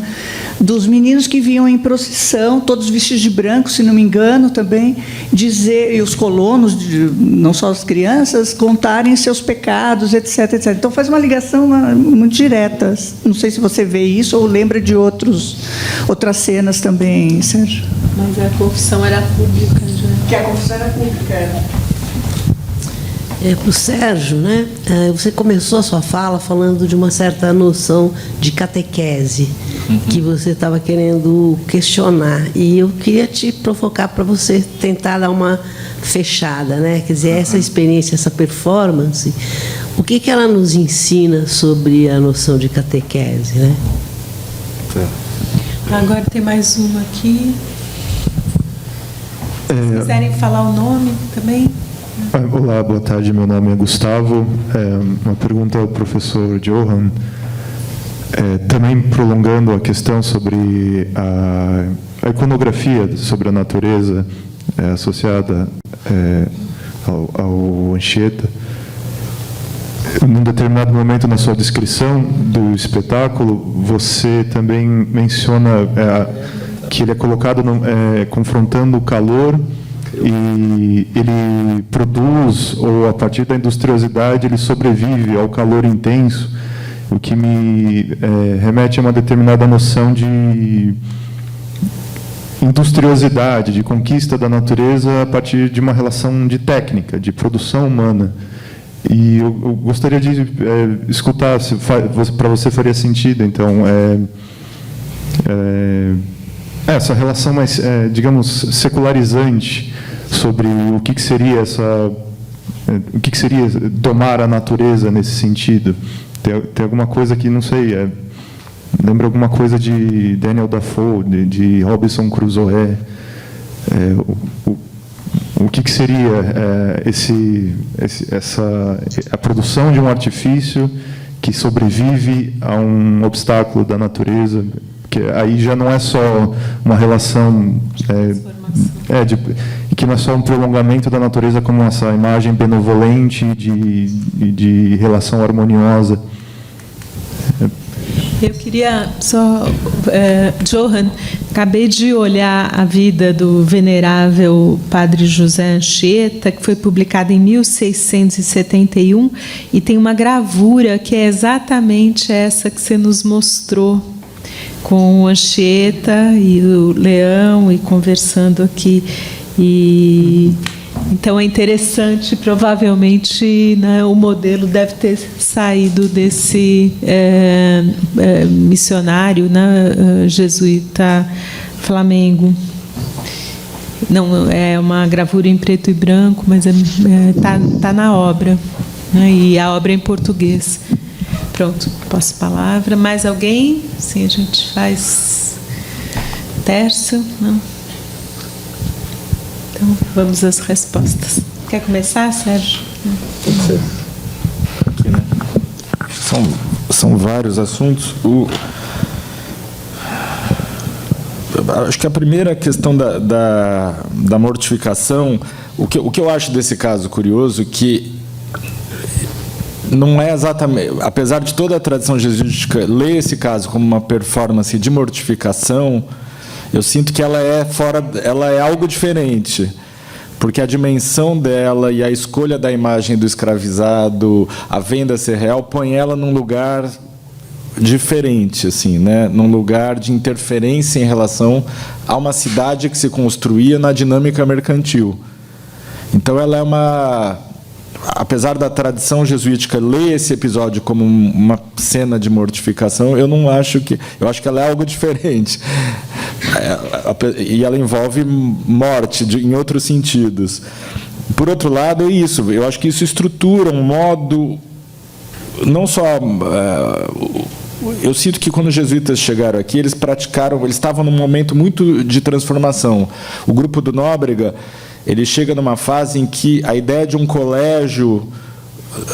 Dos meninos que vinham em procissão, todos vestidos de branco, se não me engano, também, e os colonos, não só as crianças, contarem seus pecados, etc, etc. Então, faz uma ligação muito diretas. Não sei se você vê isso ou lembra de outras cenas também, Sérgio. Mas a confissão era pública já. Que a confissão era pública. Para o Sérgio, né? Você começou a sua fala falando de uma certa noção de catequese. que você estava querendo questionar. E eu queria te provocar para você tentar dar uma fechada, né? Quer dizer, essa experiência, essa performance, o que ela nos ensina sobre a noção de catequese, né? Agora tem mais uma aqui. Se quiserem falar o nome também. Olá, boa tarde. Meu nome é Gustavo. Uma pergunta ao professor Johan. Também prolongando a questão sobre a iconografia sobre a natureza associada ao Anchieta. Num determinado momento na sua descrição do espetáculo, você também menciona que ele é colocado confrontando o calor, e ele produz, ou a partir da industriosidade, ele sobrevive ao calor intenso, o que me remete a uma determinada noção de industriosidade, de conquista da natureza a partir de uma relação de técnica, de produção humana. E eu gostaria de escutar se para você faria sentido, então, essa relação mais, digamos, secularizante sobre o que seria o que seria domar a natureza nesse sentido. Tem alguma coisa que, não sei, lembra alguma coisa de Daniel Defoe, de Robinson Crusoe. O que seria a produção de um artifício que sobrevive a um obstáculo da natureza, que aí já não é só uma relação que não é só um prolongamento da natureza como essa imagem benevolente de relação harmoniosa. Eu queria só, Johan, acabei de olhar a vida do venerável Padre José Anchieta, que foi publicada em 1671, e tem uma gravura que é exatamente essa que você nos mostrou, com o Anchieta e o leão, e conversando aqui. Então é interessante, provavelmente, né, o modelo deve ter saído desse missionário, né, jesuíta Flamengo. Não é uma gravura em preto e branco, mas tá na obra, né, e a obra é em português. Pronto, posso palavra. Mais alguém? Sim, a gente faz terço, não? Então, vamos às respostas. Quer começar, Sérgio? Pode ser. Aqui, né? São vários assuntos. Acho que a primeira questão da mortificação, o que eu acho desse caso curioso, que não é exatamente, apesar de toda a tradição jesuítica ler esse caso como uma performance de mortificação, eu sinto que ela é algo diferente, porque a dimensão dela e a escolha da imagem do escravizado, a venda ser real, põe ela num lugar diferente, assim, né? Num lugar de interferência em relação a uma cidade que se construía na dinâmica mercantil. Então, ela é uma... Apesar da tradição jesuítica ler esse episódio como uma cena de mortificação, eu acho que ela é algo diferente. E ela envolve morte em outros sentidos. Por outro lado, é isso. Eu acho que isso estrutura um modo... Não só... Eu sinto que quando os jesuítas chegaram aqui, eles estavam num momento muito de transformação. O grupo do Nóbrega, ele chega numa fase em que a ideia de um colégio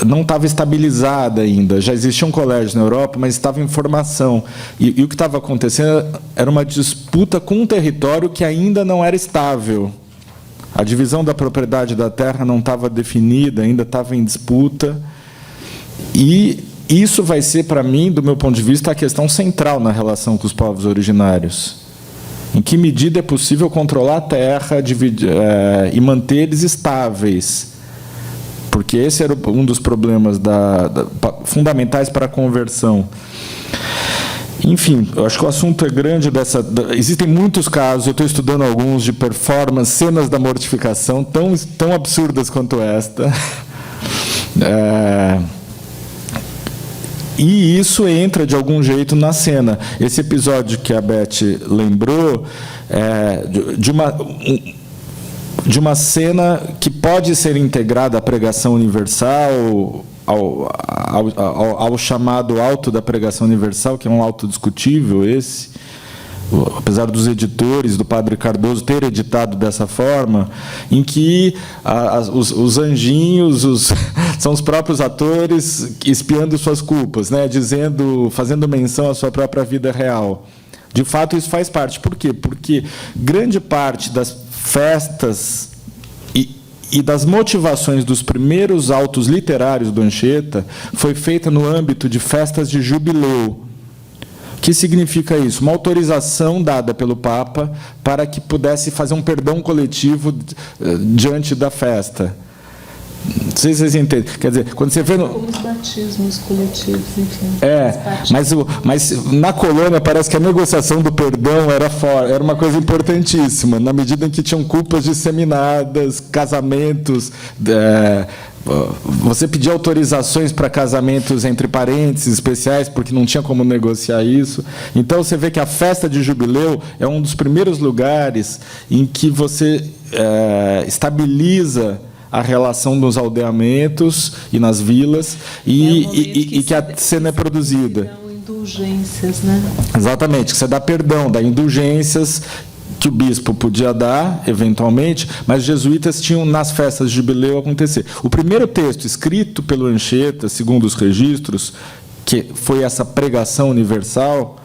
não estava estabilizada ainda. Já existiam colégios na Europa, mas estava em formação. E o que estava acontecendo era uma disputa com um território que ainda não era estável. A divisão da propriedade da terra não estava definida, ainda estava em disputa. E isso vai ser, para mim, do meu ponto de vista, a questão central na relação com os povos originários. Em que medida é possível controlar a terra e manter eles estáveis? Porque esse era um dos problemas fundamentais para a conversão. Enfim, eu acho que o assunto é grande. Existem muitos casos, eu estou estudando alguns, de performance, cenas da mortificação, tão absurdas quanto esta. E isso entra de algum jeito na cena. Esse episódio que a Beth lembrou é de uma cena que pode ser integrada à pregação universal, ao chamado auto da pregação universal, que é um auto discutível esse, apesar dos editores, do Padre Cardoso ter editado dessa forma, em que os anjinhos são os próprios atores espiando suas culpas, né, fazendo menção à sua própria vida real. De fato, isso faz parte. Por quê? Porque grande parte das festas e das motivações dos primeiros autos literários do Anchieta foi feita no âmbito de festas de jubileu. O que significa isso? Uma autorização dada pelo Papa para que pudesse fazer um perdão coletivo diante da festa. Não sei se vocês entendem. Quer dizer, quando você vê... Como os batismos coletivos, enfim. Mas na colônia parece que a negociação do perdão era uma coisa importantíssima, na medida em que tinham culpas disseminadas, casamentos... Você pedia autorizações para casamentos entre parentes especiais, porque não tinha como negociar isso. Então, você vê que a festa de jubileu é um dos primeiros lugares em que você estabiliza a relação nos aldeamentos e nas vilas e que a cena é produzida. Indulgências, né? Exatamente, que você dá perdão, dá indulgências que o bispo podia dar, eventualmente, mas os jesuítas tinham nas festas de jubileu acontecer. O primeiro texto escrito pelo Anchieta, segundo os registros, que foi essa pregação universal,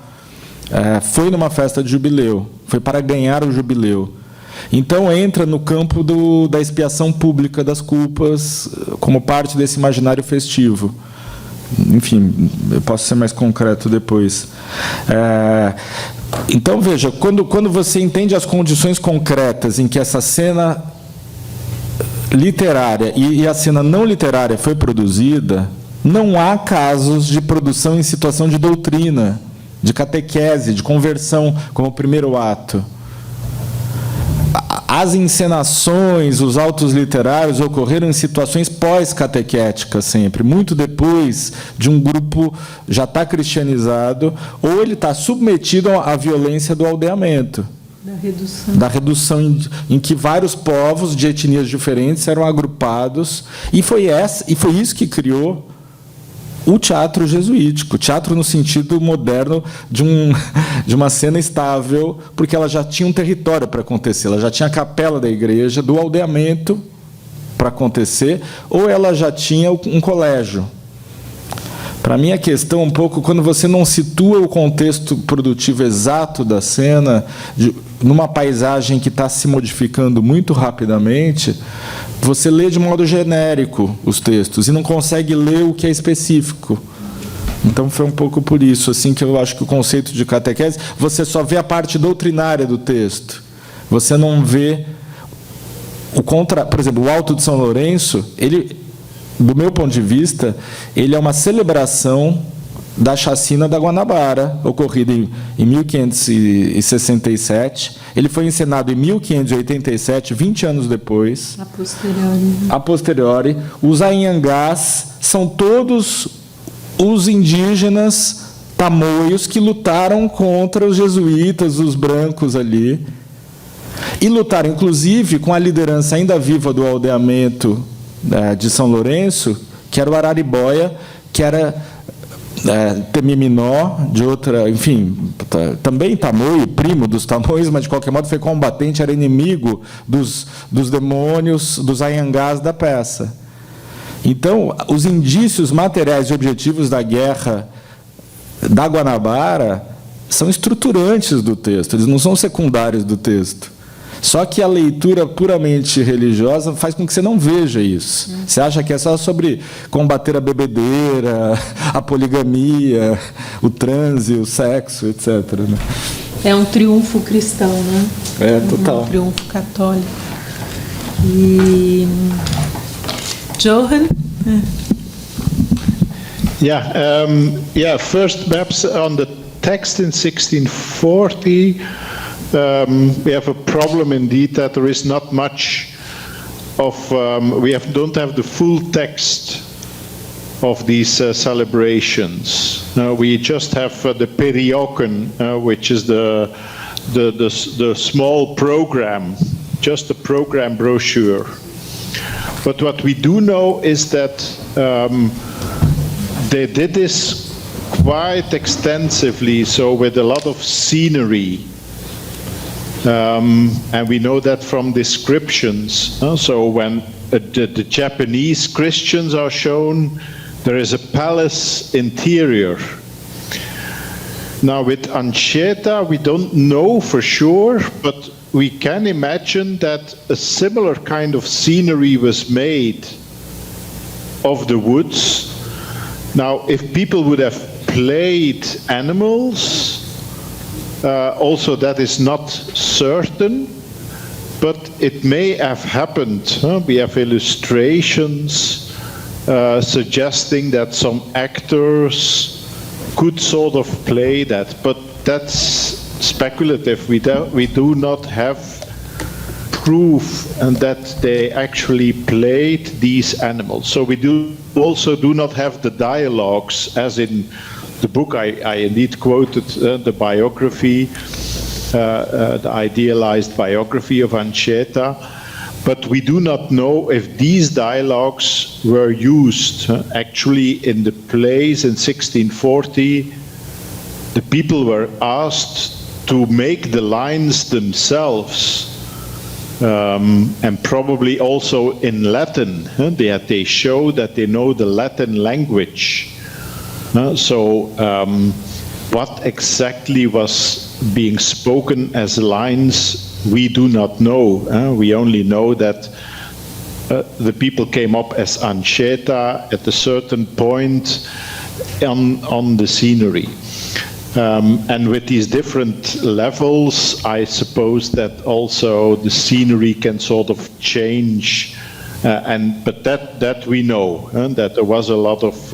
foi numa festa de jubileu, foi para ganhar o jubileu. Então, entra no campo da expiação pública das culpas, como parte desse imaginário festivo. Enfim, eu posso ser mais concreto depois. Então, veja, quando você entende as condições concretas em que essa cena literária e a cena não literária foi produzida, não há casos de produção em situação de doutrina, de catequese, de conversão, como o primeiro ato. As encenações, os autos literários ocorreram em situações pós-catequéticas sempre, muito depois de um grupo já estar cristianizado, ou ele está submetido à violência do aldeamento. Da redução em que vários povos de etnias diferentes eram agrupados, e foi isso que criou o teatro jesuítico, teatro no sentido moderno de uma cena estável, porque ela já tinha um território para acontecer, ela já tinha a capela da igreja, do aldeamento para acontecer, ou ela já tinha um colégio. Para mim, a questão um pouco, quando você não situa o contexto produtivo exato da cena, numa paisagem que está se modificando muito rapidamente, você lê de modo genérico os textos e não consegue ler o que é específico. Então, foi um pouco por isso assim, que eu acho que o conceito de catequese, você só vê a parte doutrinária do texto. Você não vê por exemplo, o Alto de São Lourenço, ele, do meu ponto de vista, ele é uma celebração da chacina da Guanabara, ocorrida em 1567. Ele foi encenado em 1587, 20 anos depois. A posteriori. Os anhangás são todos os indígenas tamoios que lutaram contra os jesuítas, os brancos ali. E lutaram, inclusive, com a liderança ainda viva do aldeamento de São Lourenço, que era o Araribóia, que era Temiminó, de outra, enfim, também tamoio, primo dos tamoios, mas de qualquer modo foi combatente, era inimigo dos demônios, dos anhangás da peça. Então, os indícios materiais e objetivos da guerra da Guanabara são estruturantes do texto, eles não são secundários do texto. Só que a leitura puramente religiosa faz com que você não veja isso. Você acha que é só sobre combater a bebedeira, a poligamia, o transe, o sexo, etc. Né? É um triunfo cristão, né? Total. Um triunfo católico. E... Johan? First, perhaps on the text in 1640, we have a problem indeed that there is not much of, don't have the full text of these celebrations. We just have the Perioken, which is the small program, just a program brochure. But what we do know is that they did this quite extensively, so with a lot of scenery. And we know that from descriptions. So when the Japanese Christians are shown, there is a palace interior. Now with Anchieta, we don't know for sure, but we can imagine that a similar kind of scenery was made of the woods. Now, if people would have played animals, also that is not certain, but it may have happened. We have illustrations suggesting that some actors could sort of play that, but that's speculative. We do not have proof and that they actually played these animals. So we also do not have the dialogues, as in the book I indeed quoted the biography, the idealized biography of Anchieta, but we do not know if these dialogues were used. Actually, in the plays in 1640, the people were asked to make the lines themselves, and probably also in Latin. They show that they know the Latin language. So what exactly was being spoken as lines, we do not know. We only know that the people came up as Anchieta at a certain point on the scenery. And with these different levels, I suppose that also the scenery can sort of change. But that we know, that there was a lot of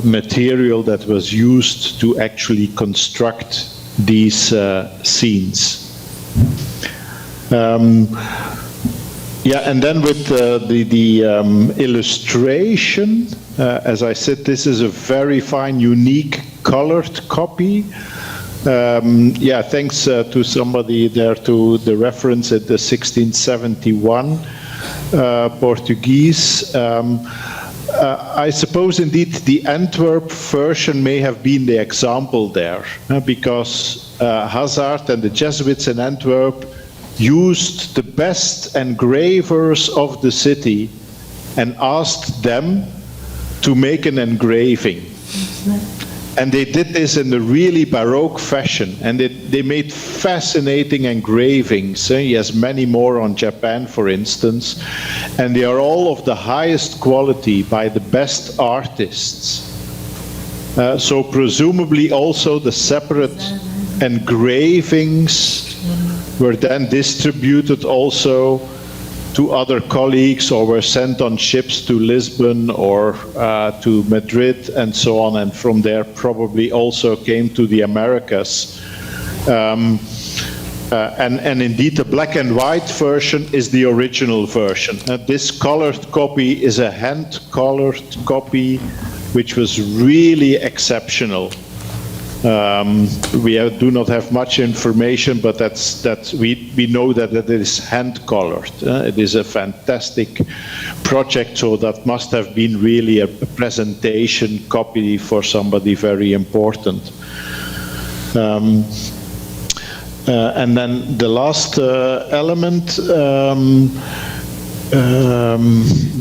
material that was used to actually construct these scenes. And then with the illustration, as I said, this is a very fine, unique, colored copy. Thanks to somebody there to the reference at the 1671 Portuguese. I suppose indeed the Antwerp version may have been the example there, because Hazard and the Jesuits in Antwerp used the best engravers of the city and asked them to make an engraving. And they did this in a really Baroque fashion, and they made fascinating engravings. He has many more on Japan, for instance, and they are all of the highest quality by the best artists. So presumably also the separate engravings were then distributed also to other colleagues, or were sent on ships to Lisbon or to Madrid and so on, and from there probably also came to the Americas. And indeed the black and white version is the original version. This colored copy is a hand-colored copy, which was really exceptional. We do not have much information, but we know that it is hand-colored. It is a fantastic project, so that must have been really a presentation copy for somebody very important. And then the last element,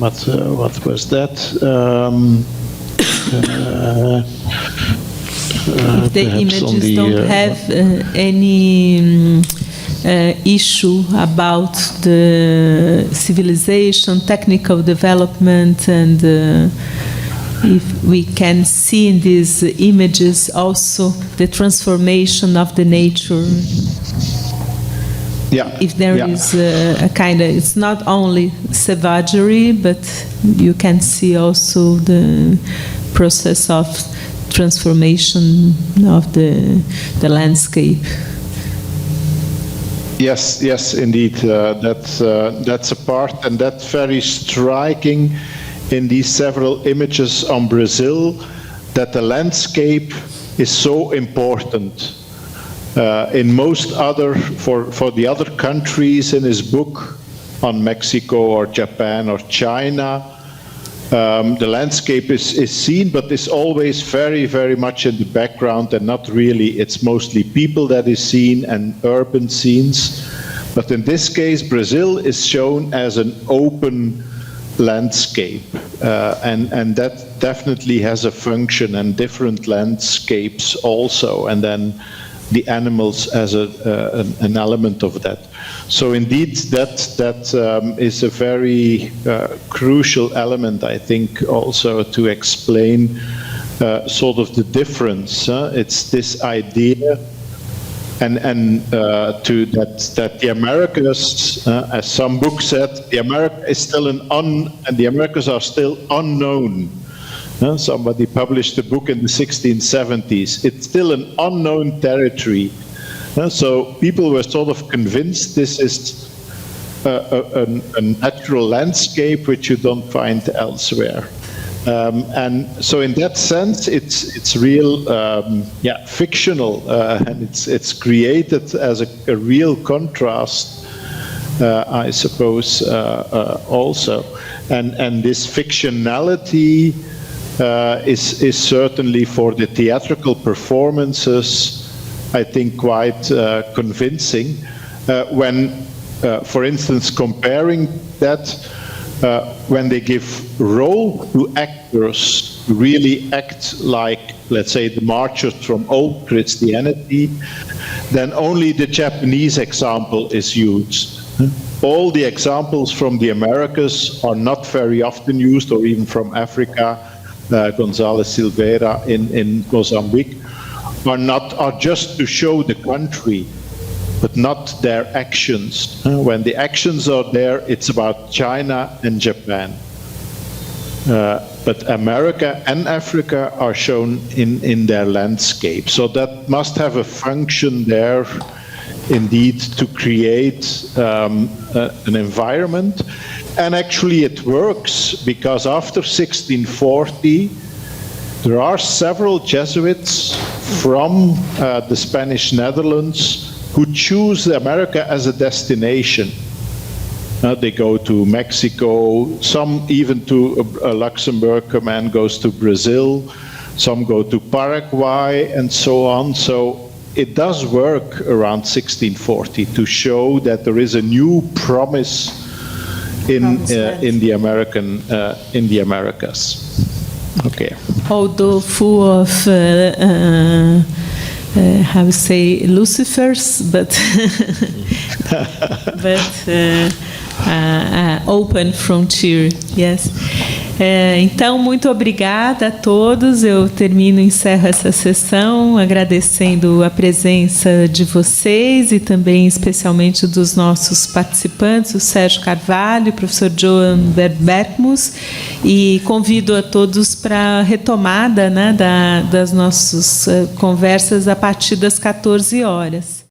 what was that? If the images don't have any issue about the civilization, technical development, and if we can see in these images also the transformation of the nature. If there is a kind of, it's not only savagery, but you can see also the process of transformation of the landscape. Yes, indeed. That's a part, and that's very striking in these several images on Brazil that the landscape is so important. In most other, for the other countries in his book on Mexico or Japan or China, the landscape is seen, but is always very, very much in the background and not really, it's mostly people that is seen and urban scenes. But in this case, Brazil is shown as an open landscape, and that definitely has a function, and different landscapes also, and then the animals as an element of that. So indeed, that is a very crucial element, I think, also to explain sort of the difference. It's this idea, and to that the Americas, as some book said, the America is still and the Americas are still unknown. Somebody published a book in the 1670s. It's still an unknown territory. So people were sort of convinced this is a natural landscape which you don't find elsewhere. And so in that sense, it's real, fictional, and it's created as a real contrast, I suppose, also. And this fictionality is certainly for the theatrical performances, I think, quite convincing. When, for instance, comparing that, when they give role to actors who really act like, let's say, the marchers from old Christianity, then only the Japanese example is used. All the examples from the Americas are not very often used, or even from Africa. Gonzalez Silveira in Mozambique are just to show the country, but not their actions. When the actions are there, it's about China and Japan. But America and Africa are shown in their landscape. So that must have a function there, indeed, to create an environment. And actually it works, because after 1640, there are several Jesuits from the Spanish Netherlands who choose America as a destination. They go to Mexico, some even to Luxembourg, a man goes to Brazil, some go to Paraguay, and so on. So it does work around 1640 to show that there is a new promise in the Americas. Okay. Although full of how to say Lucifers, but open frontier. Yes. Então, muito obrigada a todos. Eu encerro essa sessão agradecendo a presença de vocês e também especialmente dos nossos participantes, o Sérgio Carvalho, o professor Joan Bergmus, e convido a todos para a retomada, né, das nossas conversas a partir das 14 horas.